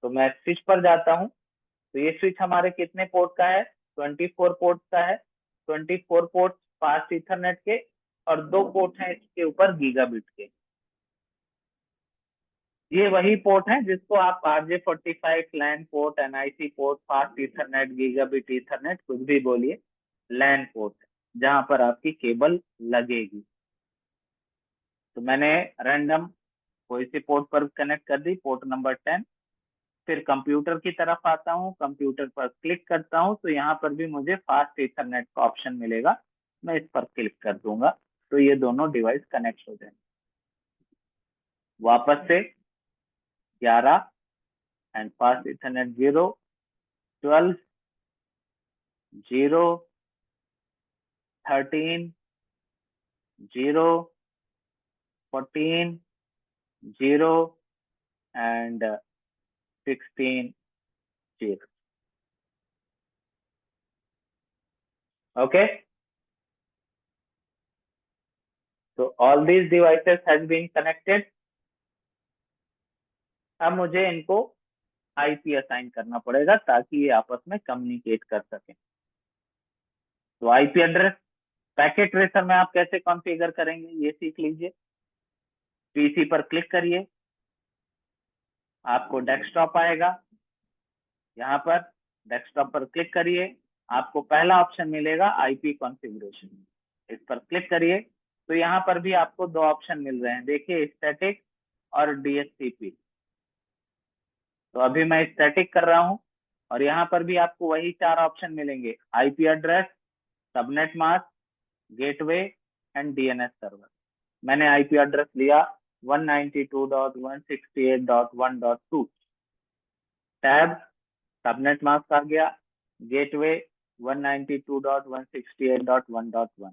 तो मैं स्विच पर जाता हूँ। तो ये स्विच हमारे कितने पोर्ट का है, 24 पोर्ट का है। 24 पोर्ट फास्ट इथरनेट के, और दो पोर्ट हैं इसके ऊपर गीगाबिट के। ये वही पोर्ट है जिसको आप RJ45 LAN port, NIC port, fast ethernet, gigabit ethernet, कुछ भी बोलिए, लैन पोर्ट है जहां पर आपकी केबल लगेगी। तो मैंने रैंडम कोई सी पोर्ट पर कनेक्ट कर दी, पोर्ट नंबर 10। फिर कंप्यूटर की तरफ आता हूँ, कंप्यूटर पर क्लिक करता हूँ, तो यहाँ पर भी मुझे फास्ट इथरनेट का ऑप्शन मिलेगा। मैं इस पर क्लिक कर दूंगा, तो ये दोनों डिवाइस कनेक्ट हो जाएंगे। वापस से 11 and fast ethernet 0, 12, 0, 13, 0, 14, 0 and 16, 0। Okay, तो all these devices has been connected. अब मुझे इनको आईपी असाइन करना पड़ेगा ताकि ये आपस में कम्युनिकेट कर सकें। तो आईपी एड्रेस पैकेट ट्रेसर में आप कैसे कॉन्फ़िगर करेंगे ये सीख लीजिए। पीसी पर क्लिक करिए, आपको डेस्कटॉप आएगा। यहाँ पर डेस्कटॉप पर क्लिक करिए, आपको पहला ऑप्शन मिलेगा आईपी कॉन्फ़िगरेशन। इस पर क्लिक करिए, तो यहाँ पर भी आपको दो ऑप्शन मिल रहे हैं, देखिए, स्टैटिक और डीएचसीपी। तो अभी मैं स्टैटिक कर रहा हूँ, और यहाँ पर भी आपको वही चार ऑप्शन मिलेंगे, IP address, subnet mask, gateway and DNS server. मैंने आईपी एड्रेस लिया 192.168.1.2, टैब सबनेट मास्क आ गया, गेटवे 192.168.1.1,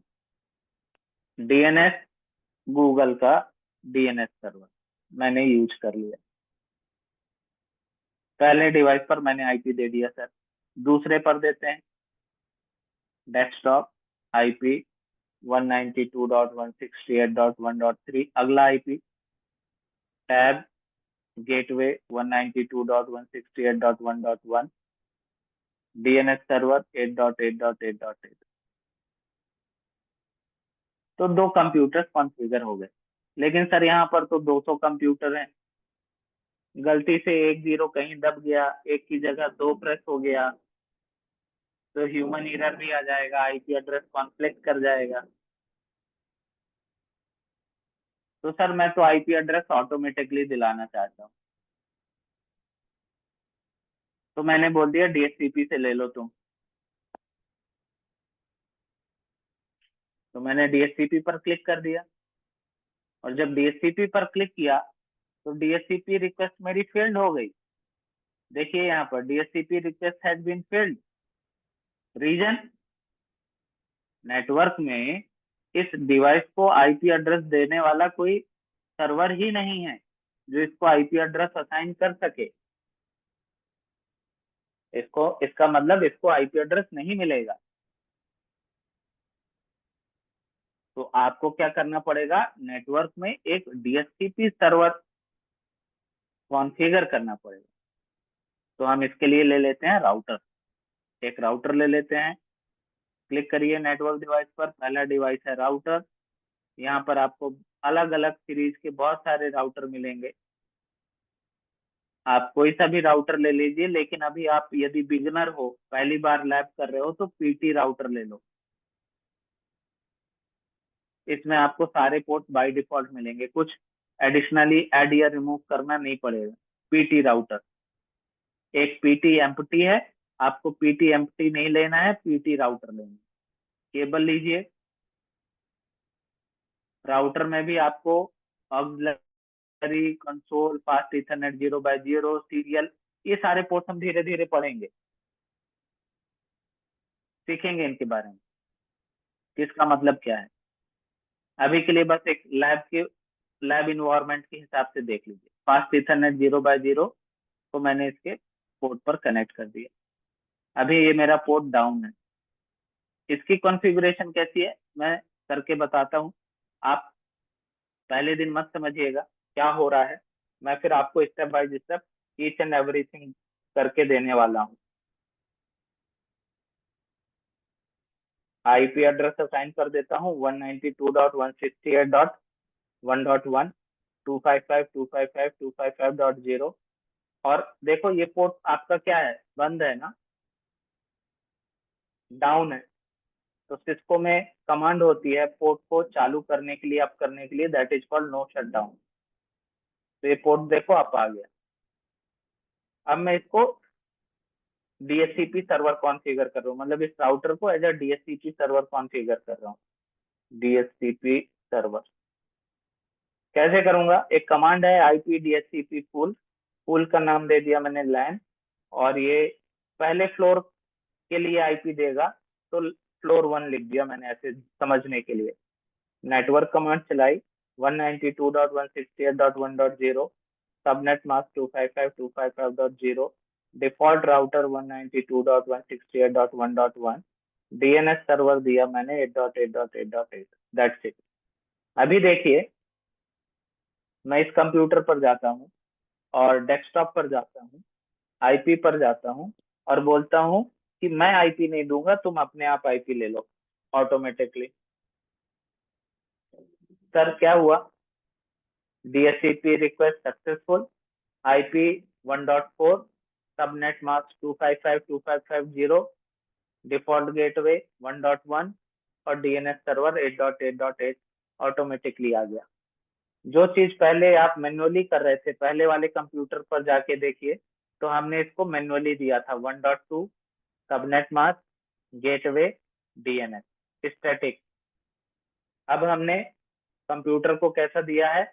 डीएनएस गूगल का डीएनएस सर्वर मैंने यूज कर लिया। पहले डिवाइस पर मैंने आईपी दे दिया सर, दूसरे पर देते हैं, डेस्कटॉप आईपी 192.168.1.3, अगला IP tab gateway 192.168.1.1, DNS server 8.8.8.8। तो दो कंप्यूटर कॉन्फ़िगर हो गए। लेकिन सर यहाँ पर तो 200 कंप्यूटर हैं, गलती से एक जीरो कहीं दब गया, एक की जगह दो प्रेस हो गया, तो ह्यूमन एरर भी आ जाएगा, आईपी एड्रेस कॉन्फ्लिक्ट कर जाएगा। तो सर मैं तो आईपी एड्रेस ऑटोमेटिकली दिलाना चाहता हूँ। तो मैंने बोल दिया डीएचसीपी से ले लो तुम। तो मैंने डीएचसीपी पर क्लिक कर दिया, और जब डीएचसीपी पर क्लिक किया, तो डीएचसीपी रिक्वेस्ट मेरी फेल्ड हो गई। देखिए यहाँ पर DHCP request has been failed. Reason, network में इस डिवाइस को आईपी एड्रेस देने वाला कोई सर्वर ही नहीं है जो इसको आईपी एड्रेस असाइन कर सके। इसको, इसका मतलब इसको आईपी एड्रेस नहीं मिलेगा। तो आपको क्या करना पड़ेगा, नेटवर्क में एक डीएचसीपी सर्वर कॉन्फ़िगर करना पड़ेगा। तो हम इसके लिए ले लेते हैं राउटर। एक राउटर ले लेते हैं, क्लिक करिए नेटवर्क डिवाइस पर, पहला डिवाइस है राउटर। यहाँ पर आपको अलग अलग सीरीज के बहुत सारे राउटर मिलेंगे, आप कोई सा भी राउटर ले लीजिए। लेकिन अभी आप यदि बिगनर हो, पहली बार लैब कर रहे हो, तो पीटी राउटर ले लो। इसमें आपको सारे पोर्ट बाय डिफॉल्ट मिलेंगे, कुछ एडिशनली ऐड या रिमूव करना नहीं पड़ेगा। पीटी राउटर, एक पीटी एम्प्टी है, आपको पीटी एम्प्टी नहीं लेना है, पीटी राउटर लेना है। केबल लीजिए, राउटर में भी आपको auxiliary, console, fast Ethernet, 0x0, serial, ये सारे पोर्ट हम धीरे धीरे पढ़ेंगे, सीखेंगे इनके बारे में, किसका मतलब क्या है। अभी के लिए बस एक लैब इन्वायरमेंट के हिसाब से देख लीजिए। फास्ट इथरनेट 0x0 को मैंने इसके पोर्ट पर कनेक्ट कर दिया। अभी ये मेरा पोर्ट डाउन है, इसकी कॉन्फ़िगरेशन कैसी है मैं करके बताता हूँ। आप पहले दिन मत समझिएगा क्या हो रहा है, मैं फिर आपको step by step each and everything करके देने वाला हूँ। आईपी एड्रेस असाइन कर देता हूँ 192.168.1.1, 255.255.255.0। और देखो ये पोर्ट आपका क्या है, बंद है ना, डाउन है। तो सिस्को में कमांड होती है पोर्ट को चालू करने के लिए, अप करने के लिए, that is called no shut down. तो ये पोर्ट देखो आप आ गया। अब मैं इसको डीएचसीपी सर्वर कॉन्फ़िगर कर रहा हूँ, मतलब इस राउटर को as a DHCP server configure कर रहा हूँ। डीएचसीपी सर्वर कैसे करूंगा, एक कमांड है आईपी डीएचसीपी फुल, फुल का नाम दे दिया मैंने लैन, और ये पहले फ्लोर के लिए आईपी देगा, तो फ्लोर 1 लिख दिया मैंने ऐसे समझने के लिए। नेटवर्क कमांड चलाई 192.168.1.0, subnet mask 255.255.0, default router 192.168.1.1, DNS server दिया मैंने 8.8.8.8, दैट्स इट। अभी देखिए, मैं इस कंप्यूटर पर जाता हूँ और डेस्कटॉप पर जाता हूँ, आईपी पर जाता हूँ और बोलता हूँ कि मैं आईपी नहीं दूंगा, तुम अपने आप आईपी ले लो ऑटोमेटिकली। सर क्या हुआ, DHCP request successful, IP 1.4, subnet mask 255.255.0, default gateway 1.1 और डीएनएस सर्वर 8.8.8 ऑटोमेटिकली आ गया। जो चीज पहले आप मैन्युअली कर रहे थे, पहले वाले कंप्यूटर पर जाके देखिए, तो हमने इसको मैन्युअली दिया था 1.2, subnet mask, gateway, DNS static. अब हमने कंप्यूटर को कैसा दिया है,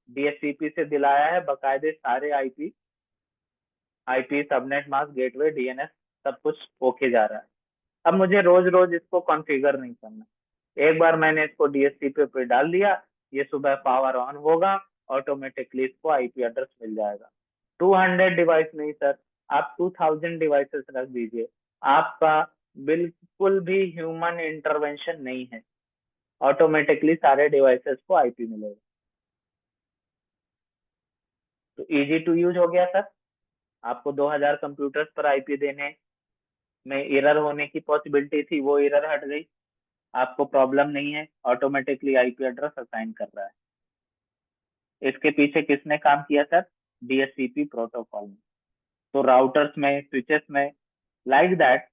डीएचसीपी से दिलाया है बकायदे सारे IP, IP, subnet mask, gateway, DNS, सब कुछ ओके जा रहा है। अब मुझे रोज रोज इसको कॉन्फ़िगर नहीं करना, एक बार मैंने इसको डीएचसीपी पे डाल दिया, ये सुबह पावर ऑन होगा, ऑटोमेटिकली इसको आईपी एड्रेस मिल जाएगा। 200 डिवाइस नहीं सर, आप 2000 डिवाइसेस रख दीजिए, आपका बिल्कुल भी ह्यूमन इंटरवेंशन नहीं है, ऑटोमेटिकली सारे डिवाइसेस को आईपी मिलेगा। तो इजी टू यूज हो गया सर। आपको 2000 कंप्यूटर्स पर आईपी देने में एरर होने की पॉसिबिलिटी थी, वो एरर हट गई, आपको प्रॉब्लम नहीं है, ऑटोमेटिकली आईपी एड्रेस असाइन कर रहा है। इसके पीछे किसने काम किया सर, डीएचसीपी प्रोटोकॉल में। तो राउटर्स में, स्विचेस में, लाइक दैट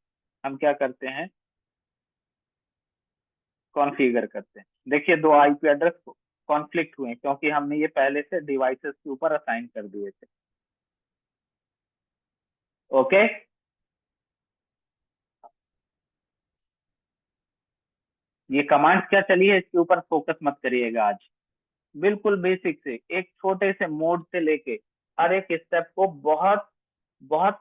हम क्या करते हैं, कॉन्फ़िगर करते हैं। देखिए दो आईपी एड्रेस कॉन्फ्लिक्ट हुए क्योंकि हमने ये पहले से डिवाइसेस के ऊपर असाइन कर दिए थे। ओके, ये कमांड्स क्या चली है इसके ऊपर फोकस मत करिएगा आज, बिल्कुल बेसिक से एक छोटे से मोड से लेके हर एक स्टेप को बहुत बहुत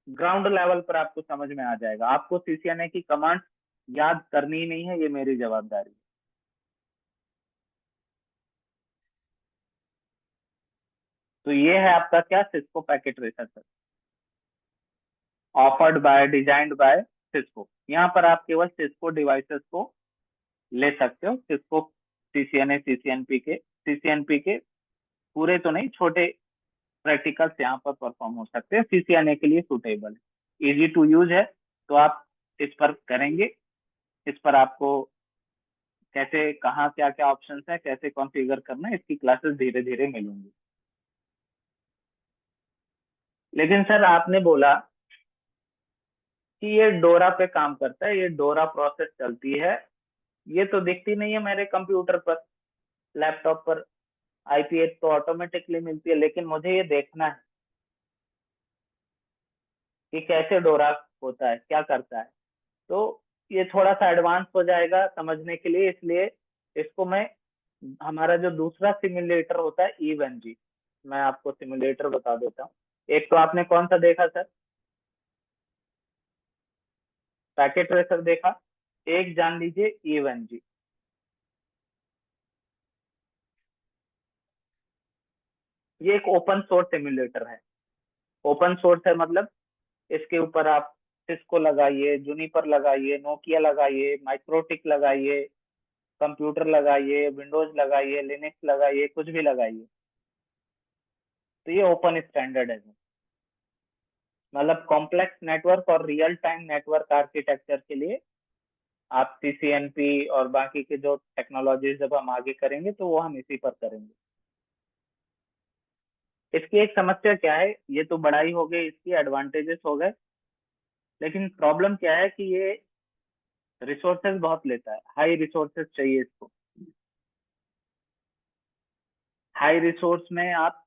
ग्राउंड लेवल पर आपको समझ में आ जाएगा। आपको सीसीएनए की कमांड याद करनी ही नहीं है, ये मेरी जवाबदारी है। तो ये है आपका क्या, Cisco packet tracer sir, offered by, designed by Cisco. यहाँ पर आप केवल सिस्को डिवाइसेस को ले सकते हो, सिस्को सीसीएनए, सीसीएनपी के पूरे तो नहीं, छोटे प्रैक्टिकल्स यहाँ पर परफॉर्म हो सकते हैं, सीसीएनए के लिए सुटेबल है, इजी टू यूज है। तो आप इस पर करेंगे, इस पर आपको कैसे, कहाँ, क्या क्या ऑप्शंस है, कैसे कॉन्फ़िगर करना है, इसकी क्लासेस धीरे धीरे मिलेंगी। लेकिन सर आपने बोला कि ये डोरा पे काम करता है, ये डोरा प्रोसेस चलती है ये तो दिखती नहीं है मेरे कंप्यूटर पर, लैपटॉप पर। आईपी तो ऑटोमेटिकली मिलती है, लेकिन मुझे ये देखना है कि कैसे डोरा होता है, क्या करता है। तो ये थोड़ा सा एडवांस हो जाएगा समझने के लिए, इसलिए इसको मैं, हमारा जो दूसरा सिमुलेटर होता है इवन जी, मैं आपको सिमुलेटर बता देता हूँ। एक तो आपने कौन सा देखा सर, पैकेट रेसर देखा। एक जान लीजिए इवन जी। ये एक ओपन सोर्स सिमुलेटर है। ओपन सोर्स है मतलब इसके ऊपर आप सिस्को लगाइए, जूनिपर लगाइए, नोकिया लगाइए, माइक्रोटिक लगाइए, कंप्यूटर लगाइए, विंडोज लगाइए, लिनक्स लगाइए, कुछ भी लगाइए, तो ये ओपन स्टैंडर्ड है। मतलब कॉम्प्लेक्स नेटवर्क और रियल टाइम नेटवर्क आर्किटेक्चर के लिए आप सीसीएनपी और बाकी के जो टेक्नोलॉजीज जब हम आगे करेंगे तो वो हम इसी पर करेंगे। इसकी एक समस्या क्या है, ये तो बड़ाई हो गई, इसकी एडवांटेजेस हो गए, लेकिन प्रॉब्लम क्या है कि ये रिसोर्सेज बहुत लेता है, हाई रिसोर्सेज चाहिए इसको। हाई रिसोर्स में आप,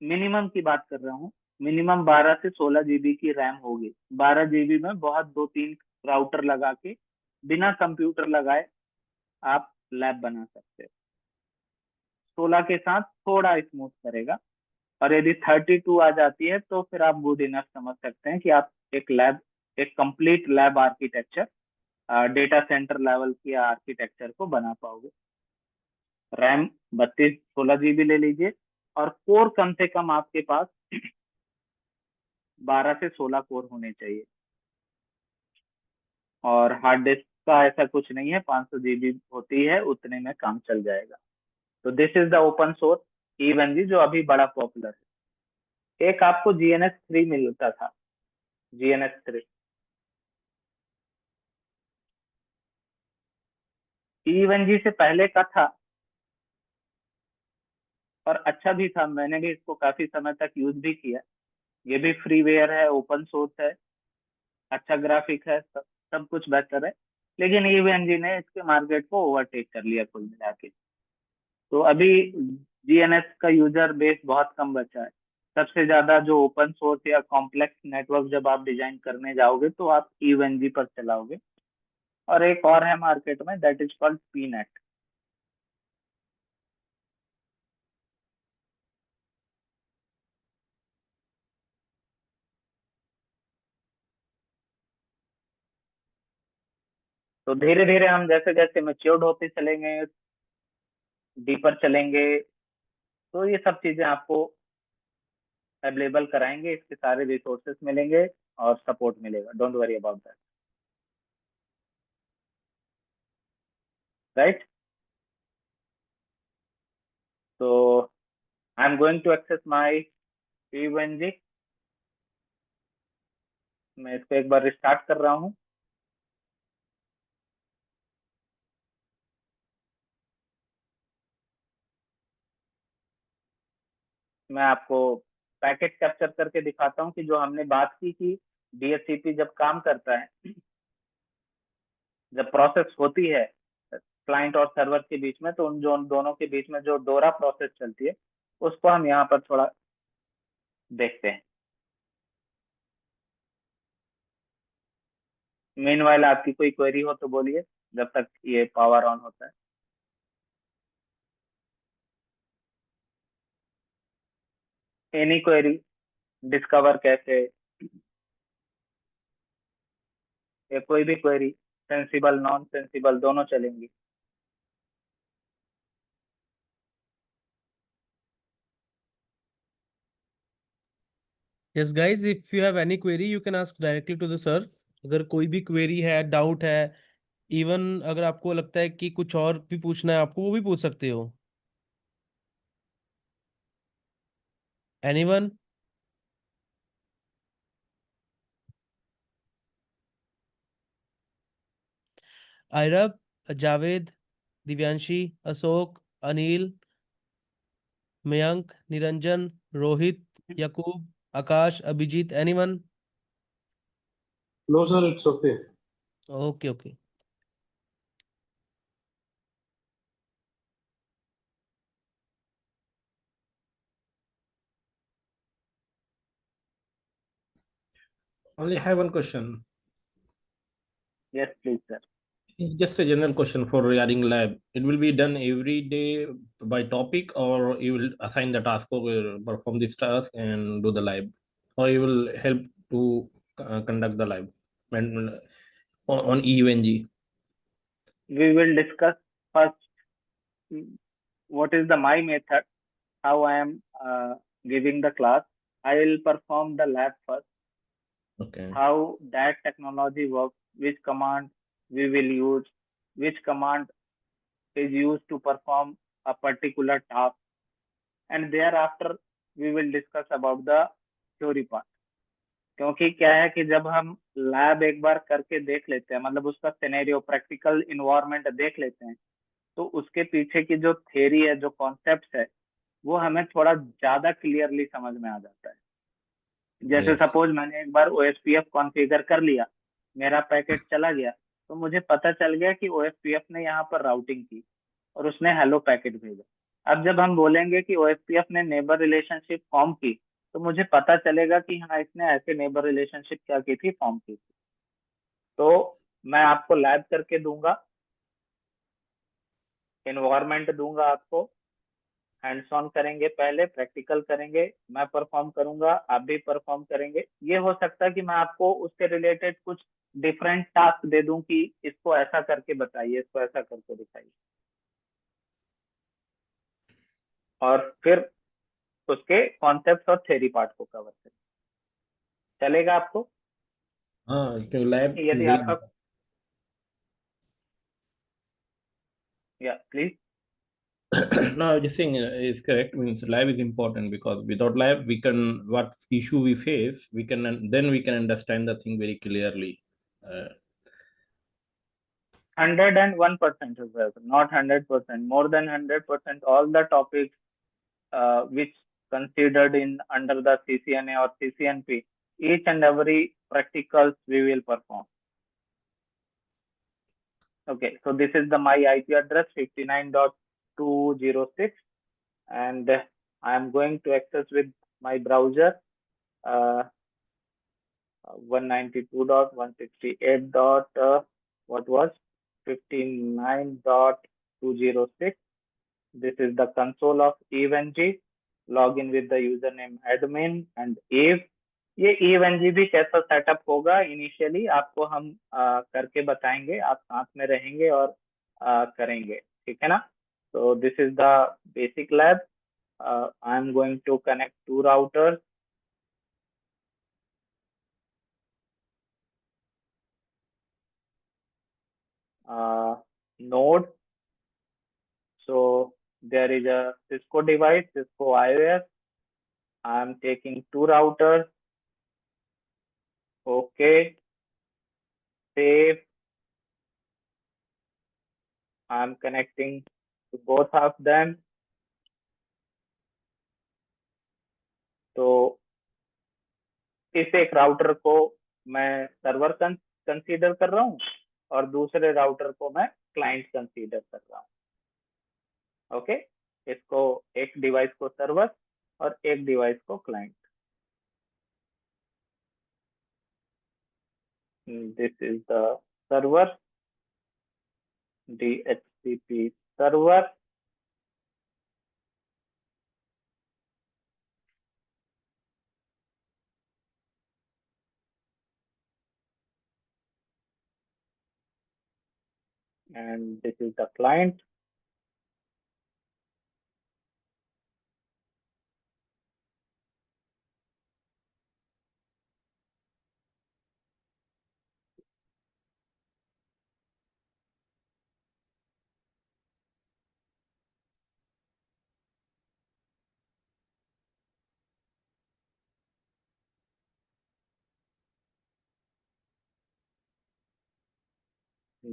मिनिमम की बात कर रहा हूँ, मिनिमम 12 से 16 जीबी की रैम होगी। 12 जीबी में बहुत दो तीन राउटर लगा के बिना कंप्यूटर लगाए आप लैब बना सकते हो। 16 के साथ थोड़ा स्मूथ करेगा। और यदि 32 आ जाती है तो फिर आप गुड इनफ समझ सकते हैं कि आप एक लैब, एक complete lab architecture, data centre level की आर्किटेक्चर को बना पाओगे। रैम 32 16 जीबी ले लीजिए, और कोर कम से कम आपके पास 12 से 16 कोर होने चाहिए। और हार्ड डिस्क का ऐसा कुछ नहीं है, 500 जीबी होती है, उतने में काम चल जाएगा। तो this is the open source even G, जो अभी बड़ा पॉपुलर है। एक आपको GNS 3 मिलता था, GNS 3 इवन जी से पहले का था, और अच्छा भी था, मैंने भी इसको काफी समय तक यूज भी किया। ये भी फ्रीवेयर है, ओपन सोर्स है, अच्छा ग्राफिक है, सब कुछ बेहतर है। लेकिन ईवीएनजी ने इसके मार्केट को ओवरटेक कर लिया कुल मिला के। तो अभी जीएनएस का यूजर बेस बहुत कम बचा है। सबसे ज्यादा जो ओपन सोर्स या कॉम्प्लेक्स नेटवर्क जब आप डिजाइन करने जाओगे तो आप ईवीएनजी पर चलाओगे। और एक और है मार्केट में, दैट इज कॉल्ड पीनेट। तो धीरे धीरे हम जैसे जैसे मेच्योर्ड होते चलेंगे, डीपर चलेंगे, तो ये सब चीजें आपको अवेलेबल कराएंगे, इसके सारे रिसोर्सेस मिलेंगे और सपोर्ट मिलेगा। Don't worry about that, right. तो I am going to access my P1G। मैं इसको एक बार रिस्टार्ट कर रहा हूँ। मैं आपको पैकेट कैप्चर करके दिखाता हूँ कि जो हमने बात की कि DHCP जब काम करता है, जब प्रोसेस होती है क्लाइंट और सर्वर के बीच में, तो उन जो उन दोनों के बीच में जो डोरा प्रोसेस चलती है, उसको हम यहाँ पर थोड़ा देखते हैं। मीनवाइल आपकी कोई क्वेरी हो तो बोलिए, जब तक ये पावर ऑन होता है। एनी क्वेरी, डिस्कवर कैसे, या कोई भी क्वेरी, सेंसिबल नॉन सेंसिबल दोनों चलेंगी। Yes, guys, if you have any query, you can ask directly to the sir. अगर कोई भी क्वेरी है, डाउट है, इवन अगर आपको लगता है कि कुछ और भी पूछना है आपको, वो भी पूछ सकते हो। Anyone? Airab, Javed, Divyanshi, Ashok, Anil, Mayank, Niranjan, Rohit, Yakub, Akash, Abhijit, anyone? No, sir, it's okay. Okay okay. Only have one question. Yes, please, sir. It's just a general question for regarding lab. It will be done every day by topic, or you will assign the task or perform this task and do the lab, or you will help to conduct the lab and on EUNG. We will discuss first what is the my method, how I am giving the class. I will perform the lab first, Okay. how that technology works, which command we will use, which command is used to perform a particular task, and thereafter we will discuss about the theory part. क्योंकि क्या है कि जब हम lab एक बार करके देख लेते हैं, मतलब उसका सिनेरियो प्रैक्टिकल इन्वायरमेंट देख लेते हैं, तो उसके पीछे की जो थ्योरी है, जो कॉन्सेप्ट है, वो हमें थोड़ा ज्यादा क्लियरली समझ में आ जाता है। जैसे Yes. सपोज मैंने एक बार ओएसपीएफ कॉन्फ़िगर कर लिया, मेरा पैकेट चला गया, तो मुझे पता चल गया कि ओएसपीएफ ने यहाँ पर राउटिंग की और उसने हेलो पैकेट भेजा। अब जब हम बोलेंगे कि ओएसपीएफ ने नेबर रिलेशनशिप फॉर्म की, तो मुझे पता चलेगा कि हाँ, इसने ऐसे नेबर रिलेशनशिप क्या की थी, फॉर्म की थी। तो मैं आपको लैब करके दूंगा, इन्वायरमेंट दूंगा आपको, हैंड्स ऑन करेंगे, पहले प्रैक्टिकल करेंगे, मैं परफॉर्म करूंगा, आप भी परफॉर्म करेंगे। ये हो सकता है कि मैं आपको उससे रिलेटेड कुछ डिफरेंट टास्क दे दूं कि इसको ऐसा करके बताइए, इसको ऐसा करके दिखाइए, और फिर उसके कॉन्सेप्ट और थ्योरी पार्ट को कवर करें। चलेगा आपको? हाँ, क्योंकि लैब इज यदि वेरी आपका, या please. no, I was just saying is correct. Means lab is important because without lab, we can what issue we face, we can then we can understand the thing very clearly. Uh, 101%, not 100%, more than 100%, all the topics which considered in under the CCNA or CCNP, each and every practicals we will perform. Okay, so this is the my IP address 59.206, and I am going to access with my browser uh, 192.168. What was 59.206. This is the console of EVNG. Log in with the username admin and Eve. ये EVNG भी कैसा setup होगा initially आपको हम करके बताएंगे, आप साथ में रहेंगे और करेंगे, ठीक है ना? तो this is the basic lab. I am going to connect two routers. Node. So there is a Cisco device, Cisco IOS. I am taking two routers. Okay. Save. I am connecting to both of them. तो इस एक router को मैं server consider कर रहा हूँ और दूसरे राउटर को मैं क्लाइंट कंसीडर कर रहा हूँ। ओके, इसको एक डिवाइस को सर्वर और एक डिवाइस को client. This is the server, DHCP server, and this is the client.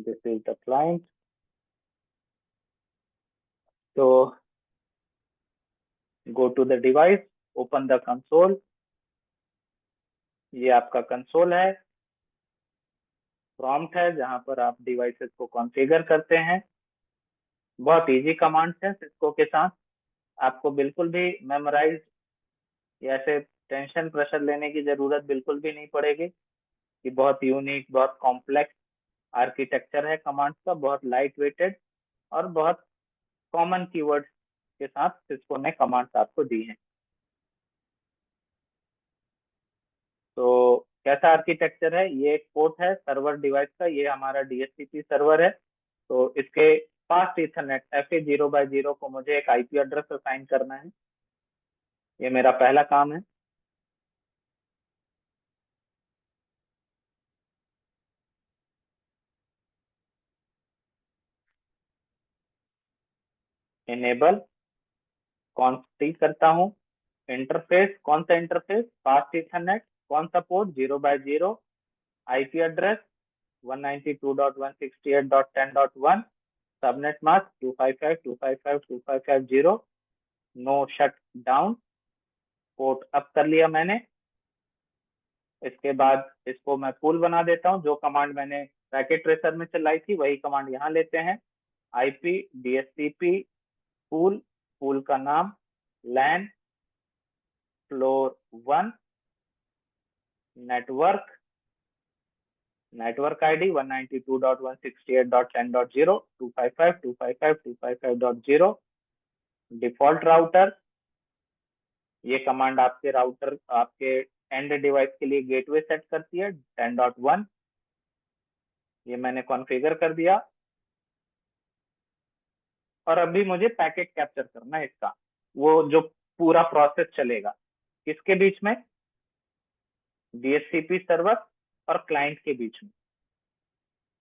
This is the client. So go to the device, open the console. ये आपका कंसोल है, प्रॉम्प्ट है जहां पर आप डिवाइसेस को कॉन्फ़िगर करते हैं। बहुत इजी कमांड्स है सिस्को के साथ, आपको बिल्कुल भी मेमोराइज या ऐसे टेंशन प्रेशर लेने की जरूरत बिल्कुल भी नहीं पड़ेगी। कि बहुत यूनिक, बहुत कॉम्प्लेक्स आर्किटेक्चर है कमांड्स का, बहुत लाइट वेटेड और बहुत कॉमन कीवर्ड्स के साथ सिस्को ने कमांड्स आपको दी हैं। तो कैसा आर्किटेक्चर है, ये एक पोर्ट है सर्वर डिवाइस का, ये हमारा डीएचसीपी सर्वर है। तो इसके फास्ट इथरनेट FA0x0 को मुझे एक आईपी एड्रेस असाइन करना है, ये मेरा पहला काम है। इनेबल कॉन्फिग करता हूँ, इंटरफेस, कौन सा इंटरफेस, फास्ट इथरनेट, कौन सा port, 0x0, IP address 192.168.10.1, subnet mask 255.255.255.0, no shut down, port up कर लिया मैंने। इसके बाद इसको मैं पूल बना देता हूँ, जो कमांड मैंने पैकेट ट्रेसर में चलाई थी वही कमांड यहाँ लेते हैं। आईपी डीएचसीपी पूल, पूल का नाम LAN floor 1, network, network ID 192.168.10.0, 255.255.255.0, default router, ये कमांड आपके राउटर, आपके एंड डिवाइस के लिए गेटवे सेट करती है 10.1, ये मैंने कॉन्फ़िगर कर दिया। और अभी मुझे पैकेट कैप्चर करना है इसका, वो जो पूरा प्रोसेस चलेगा किसके बीच में, डीएचसीपी सर्वर और क्लाइंट के बीच में।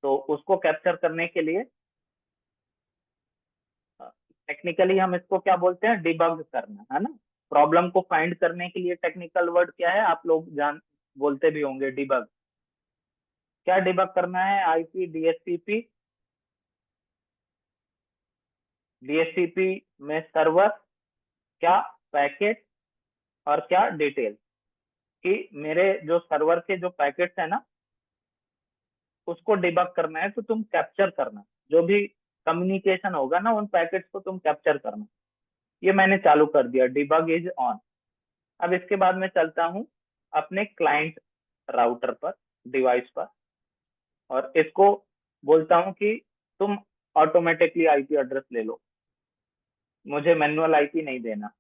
तो उसको कैप्चर करने के लिए टेक्निकली हम इसको क्या बोलते हैं, डिबग करना, है ना। प्रॉब्लम को फाइंड करने के लिए टेक्निकल वर्ड क्या है, आप लोग जान बोलते भी होंगे, डिबग। क्या डिबग करना है, आईपी डीएचसीपी, डीएचसीपी में सर्वर, क्या पैकेट और क्या डिटेल, कि मेरे जो सर्वर के जो पैकेट्स है ना उसको डिबग करना है। तो तुम कैप्चर करना, जो भी कम्युनिकेशन होगा ना उन पैकेट्स को तुम कैप्चर करना। ये मैंने चालू कर दिया, डिबग इज ऑन। अब इसके बाद मैं चलता हूँ अपने क्लाइंट राउटर पर, डिवाइस पर, और इसको बोलता हूँ कि तुम ऑटोमेटिकली आईपी एड्रेस ले लो, मुझे मैनुअल आईपी नहीं देना।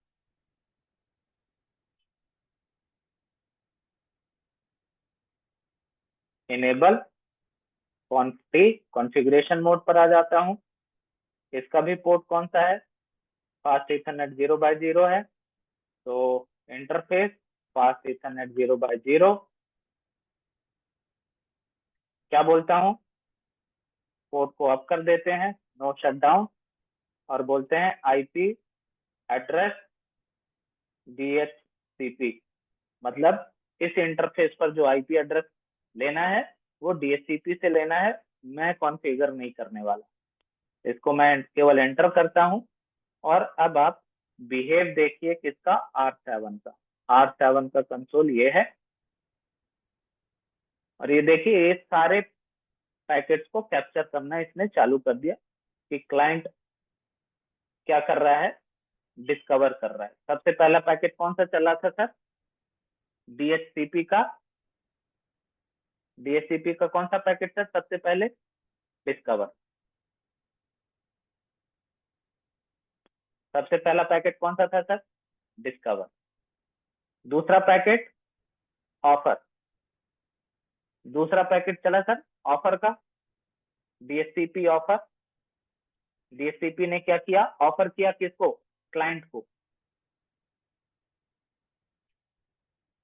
इनेबल कॉन्फिग, कॉन्फ़िगरेशन मोड पर आ जाता हूँ। इसका भी पोर्ट कौन सा है, फास्ट इथरनेट 0x0 है। तो इंटरफेस फास्ट इथरनेट 0x0, क्या बोलता हूँ, पोर्ट को अप कर देते हैं, नो शट डाउन, और बोलते हैं आईपी एड्रेस डीएचसीपी, मतलब इस इंटरफेस पर जो आईपी एड्रेस लेना है वो डीएचसीपी से लेना है, मैं कॉन्फ़िगर नहीं करने वाला। इसको मैं केवल एंटर करता हूँ। और अब आप बिहेव देखिए किसका, R7 का। R7 का कंसोल ये है, और ये देखिए ये सारे पैकेट्स को कैप्चर करना इसने चालू कर दिया कि क्लाइंट क्या कर रहा है, डिस्कवर कर रहा है। सबसे पहला पैकेट कौन सा चला था सर, डीएचसीपी का। डीएचसीपी का कौन सा पैकेट था सबसे पहले, डिस्कवर। सबसे पहला पैकेट कौन सा था सर, डिस्कवर। दूसरा पैकेट ऑफर, दूसरा पैकेट चला सर ऑफर का, डीएचसीपी ऑफर। डीएचसीपी ने क्या किया, ऑफर किया किसको, क्लाइंट को।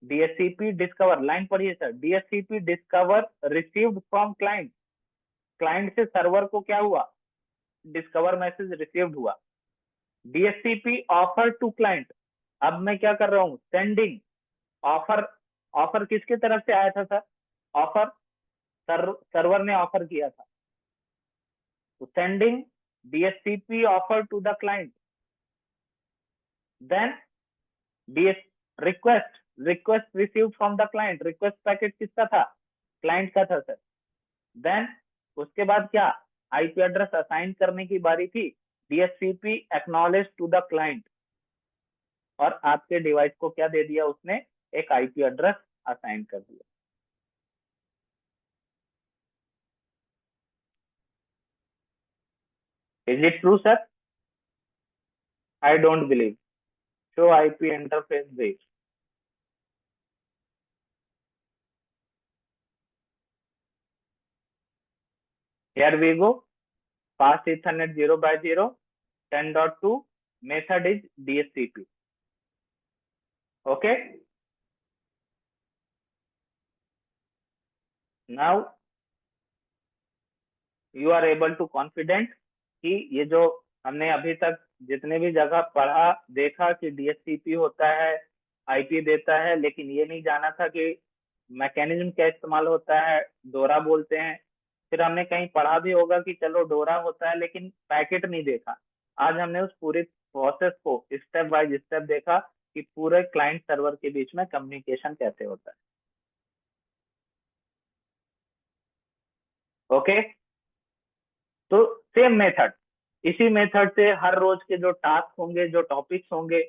डीएचसीपी डिस्कवर, लाइन पढ़िए sir, DHCP discover received from client, client से सर्वर को क्या हुआ, डिस्कवर मैसेज रिसीव्ड हुआ। डीएचसीपी ऑफर टू क्लाइंट, अब मैं क्या कर रहा हूँ, सेंडिंग ऑफर। ऑफर किसके तरफ से आया था सर, ऑफर सर्वर ने ऑफर किया था, तो sending DHCP offer to the client. Then DS request, request received from the client, request packet किसका था, क्लाइंट का था सर। देन उसके बाद क्या, आईपी एड्रेस असाइन करने की बारी थी, DHCP acknowledge to the client, और आपके डिवाइस को क्या दे दिया उसने, एक आईपी एड्रेस असाइन कर दिया। Is it true, sir? I don't believe. Show IP interface brief. Here we go. Fast Ethernet 0x0, 10.2. Method is DSCP. Okay. Now you are able to confident कि ये जो हमने अभी तक जितने भी जगह पढ़ा देखा कि डीएससीपी होता है, आईपी देता है, लेकिन ये नहीं जाना था कि मैकेनिज्म क्या इस्तेमाल होता है, डोरा बोलते हैं। फिर हमने कहीं पढ़ा भी होगा कि चलो डोरा होता है, लेकिन पैकेट नहीं देखा। आज हमने उस पूरी प्रोसेस को स्टेप बाय स्टेप देखा कि पूरे क्लाइंट सर्वर के बीच में कम्युनिकेशन कैसे होता है। ओके, तो सेम मेथड, इसी मेथड से हर रोज के जो टास्क होंगे, जो टॉपिक्स होंगे,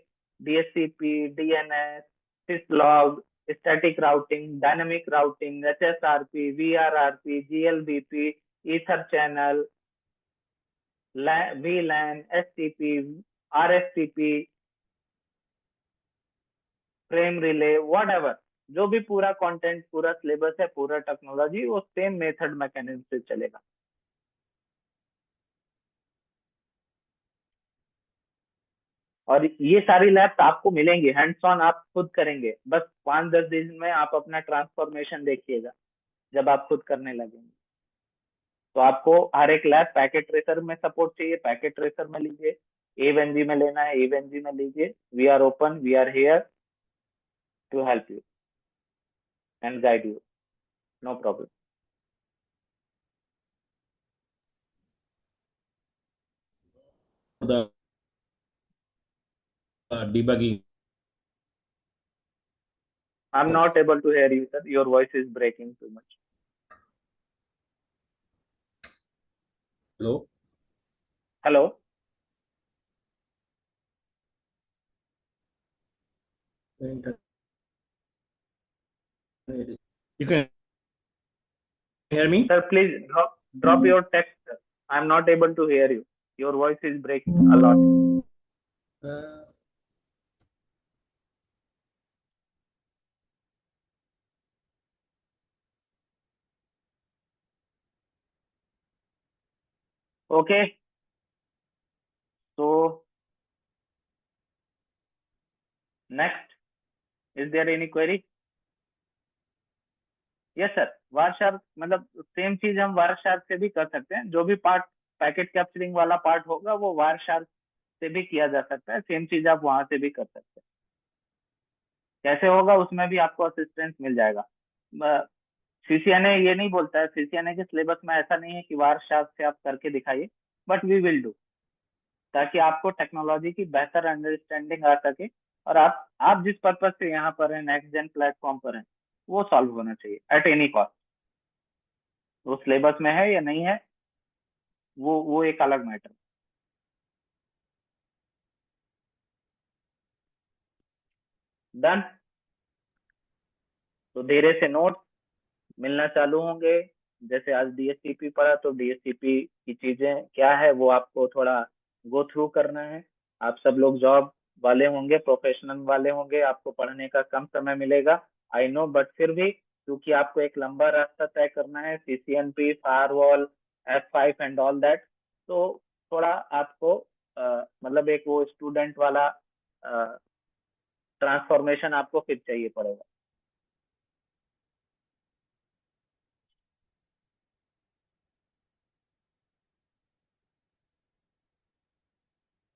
DSCP, DNS, syslog, static routing, dynamic routing, HSRP, VRRP, GLBP, ether channel, VLAN, STP, RSTP, frame relay, whatever, जो भी पूरा कंटेंट, पूरा सिलेबस है, पूरा टेक्नोलॉजी, वो सेम मेथड मैकेनिज्म से चलेगा। और ये सारी लैब्स आपको मिलेंगी, हैंड्स ऑन आप खुद करेंगे। बस 5-10 दिन में आप अपना ट्रांसफॉर्मेशन देखिएगा जब आप खुद करने लगेंगे। तो आपको हर एक लैब पैकेट ट्रेसर में सपोर्ट चाहिए, पैकेट ट्रेसर में लीजिए। एवेनजी में लेना है, एवेनजी में लीजिए। We are open, we are here to help you and guide you, no problem. The debugging. I am not able to hear you sir, your voice is breaking too much. Hello. Hello, You can hear me? Sir please drop your text. I am not able to hear you, your voice is breaking a lot. Uh, okay, so next, is there any query? Yes sir, Wireshark मतलब same चीज हम वारशार्क से भी कर सकते हैं। जो भी पार्ट पैकेट कैप्चरिंग वाला पार्ट होगा वो वारशार्क से भी किया जा सकता है। सेम चीज आप वहां से भी कर सकते हैं। कैसे होगा उसमें भी आपको असिस्टेंस मिल जाएगा। सीसीएनए ये नहीं बोलता है, सीसीएनए के सिलेबस में ऐसा नहीं है कि वारशार्क से आप करके दिखाइए, बट वी विल डू, ताकि आपको टेक्नोलॉजी की बेहतर अंडरस्टैंडिंग आ सके और आप जिस पर्पज से यहाँ पर हैं, नेक्स्ट जेन प्लेटफॉर्म पर हैं, वो सॉल्व होना चाहिए एट एनी कॉस्ट। वो सिलेबस में है या नहीं है, वो एक अलग मैटर। डन। तो धीरे से नोट मिलना चालू होंगे। जैसे आज डीएससीपी पढ़ा, तो डीएससीपी की चीजें क्या है वो आपको थोड़ा गो थ्रू करना है। आप सब लोग जॉब वाले होंगे, प्रोफेशनल वाले होंगे, आपको पढ़ने का कम समय मिलेगा, आई नो, बट फिर भी क्योंकि आपको एक लंबा रास्ता तय करना है, CCNP, firewall, F5 and all that, तो थोड़ा आपको मतलब एक वो स्टूडेंट वाला ट्रांसफॉर्मेशन आपको फिर चाहिए पड़ेगा।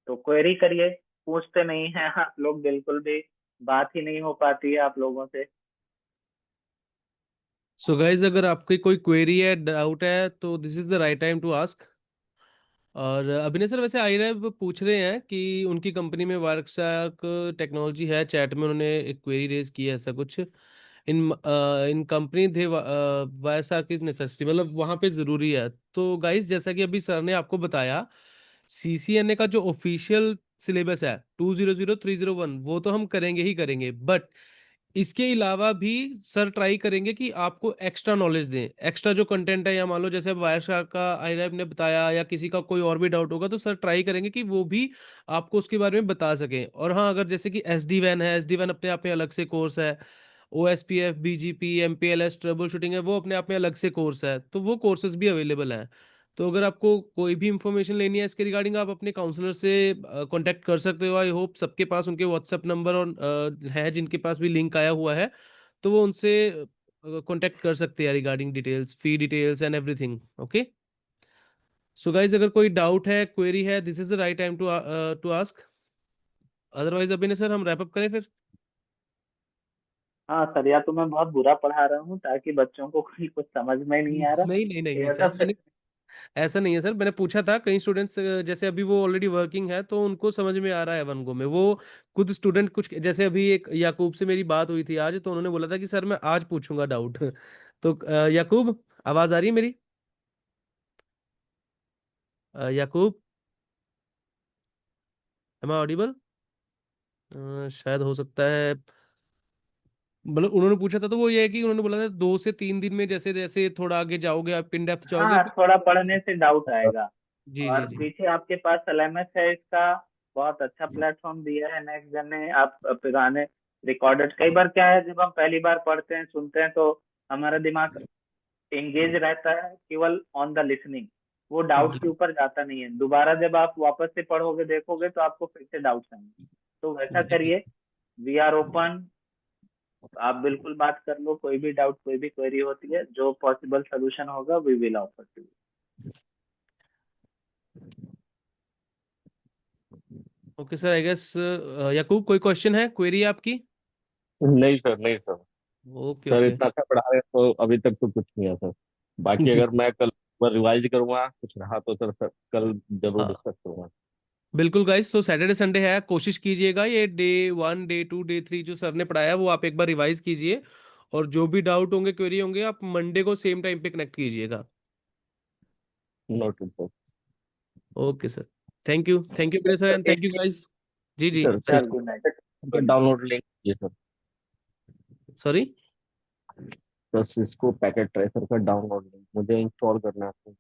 तो क्वेरी करिए, पूछते नहीं हैं आप लोग बिल्कुल भी, बात ही नहीं हो पाती है आप लोगों से। सो गाइज, अगर आपकी कोई क्वेरी है, डाउट है, तो this is the right time to ask. और अभिनय सर, वैसे आईरैब पूछ रहे हैं कि उनकी कंपनी में वार्कशार्क टेक्नोलॉजी है, चैट में उन्होंने एक क्वेरी रेज की है ऐसा कुछ। इन कंपनी थे वायरशार्क इज नेसेसरी, मतलब वहाँ पे ज़रूरी है। तो गाइस, जैसा कि अभी सर ने आपको बताया, सीसीएनए का जो ऑफिशियल सिलेबस है 200301, वो तो हम करेंगे ही करेंगे, बट इसके अलावा भी सर ट्राई करेंगे कि आपको एक्स्ट्रा नॉलेज दें, एक्स्ट्रा जो कंटेंट है, या मान लो जैसे अब वायर शार्क का आईरैब ने बताया, या किसी का कोई और भी डाउट होगा, तो सर ट्राई करेंगे कि वो भी आपको उसके बारे में बता सकें। और हाँ, अगर जैसे कि SD-WAN है, SD-WAN अपने आप में अलग से कोर्स है, OSPF, BGP, MPLS trouble shooting है, वो अपने आप में अलग से कोर्स है, तो वो कोर्सेज भी अवेलेबल हैं। तो अगर आपको कोई भी इंफॉर्मेशन लेनी है इसके रिगार्डिंग, आप अपने काउंसलर से कांटेक्ट कर सकते हो। आई होप सबके पास उनके व्हाट्सएप नंबर और है, जिनके पास भी लिंक आया हुआ है, तो वो उनसे कांटेक्ट कर सकते हैं regarding details, fee details and everything. Okay, so guys, अगर कोई डाउट है, क्वेरी है, this is the right time to ask. Otherwise अभी सर हम रैप अप करें फिर। हाँ सर, या तो मैं बहुत बुरा पढ़ा रहा हूँ ताकि बच्चों को कोई कुछ समझ में नहीं आ रहा, नहीं नहीं नहीं नहीं या सर, तो फिर। मैंने ऐसा नहीं है सर। मैंने पूछा था कई स्टूडेंट्स, जैसे अभी वो ऑलरेडी वर्किंग है तो उनको समझ में आ रहा है वनगो में। वो खुद स्टूडेंट कुछ, जैसे अभी एक याकूब से मेरी बात हुई थी आज, तो उन्होंने बोला था कि सर मैं आज पूछूंगा डाउट। तो याकूब, आवाज आ रही है मेरी? याकूब, एम आई ऑडिबल? शायद हो सकता है, मतलब उन्होंने पूछा था तो वो ये है कि उन्होंने बोला था 2 से 3 दिन में, जैसे जैसे थोड़ा आगे जाओगे, आप इन डेप्थ जाओगे हाँ, फिर। थोड़ा पढ़ने से डाउट आएगा। जी जी और जी। पीछे आपके पास LMS है, इसका बहुत अच्छा प्लेटफॉर्म दिया है नेक्स्ट जन ने। आप पुराने रिकॉर्डेड, कई बार क्या है, जब हम पहली बार पढ़ते हैं सुनते हैं तो हमारा दिमाग एंगेज रहता है केवल ऑन द लिसनिंग, वो डाउट के जी ऊपर जाता नहीं है। दोबारा जब आप वापस से पढ़ोगे देखोगे तो आपको फिर से डाउट्स आएंगे। तो वैसा जी। करिए, वी आर ओपन। आप बिल्कुल बात कर लो, कोई भी डाउट कोई भी क्वेरी होती है, जो पॉसिबल सोल्यूशन होगा we will offer to. Okay sir, I guess Yakub, कोई क्वेश्चन है, क्वेरी है आपकी? नहीं सर, नहीं सर। Okay sir okay. इतना अच्छा पढ़ा रहे हैं तो अभी तक तो कुछ नहीं है सर। बाकी जी अगर मैं कल रिवाइज करूंगा कुछ रहा तो सर कल जरूर हाँ, डिस्कस करूंगा। बिल्कुल गाइस। तो सैटरडे संडे है, कोशिश कीजिएगा ये Day 1, Day 2, Day 3 जो सर ने पढ़ाया वो आप एक बार रिवाइज कीजिए। और जो भी डाउट होंगे, क्वेरी होंगे, आप मंडे को सेम टाइम पे कनेक्ट कीजिएगा। Noted sir. Okay sir, thank you मेरे सर, तो एंड एक थैंक यू गाइस। जी जी। Sir sir, good night. इसको गुड नाइट। डाउनलोड लिंक ये सर। सॉरी। बस इसको पैकेट ट्रेसर का डाउनलोड लिंक मुझे इंस्टॉल करना है।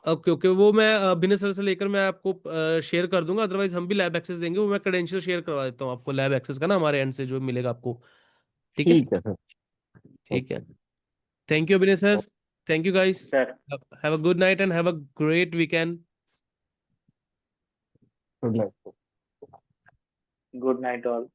ओके ओके, वो मैं बिना सर से लेकर मैं आपको शेयर कर दूंगा। अदरवाइज हम भी लैब एक्सेस देंगे, वो मैं क्रेडेंशियल शेयर करवा देता हूँ आपको लैब एक्सेस का ना, हमारे एंड से जो मिलेगा आपको। ठीक है। ठीक है सर। ठीक है। ओके। थैंक यू अभिनय sir. Thank you guys. Sir, have a good night and have a great weekend. Good night. Good night all.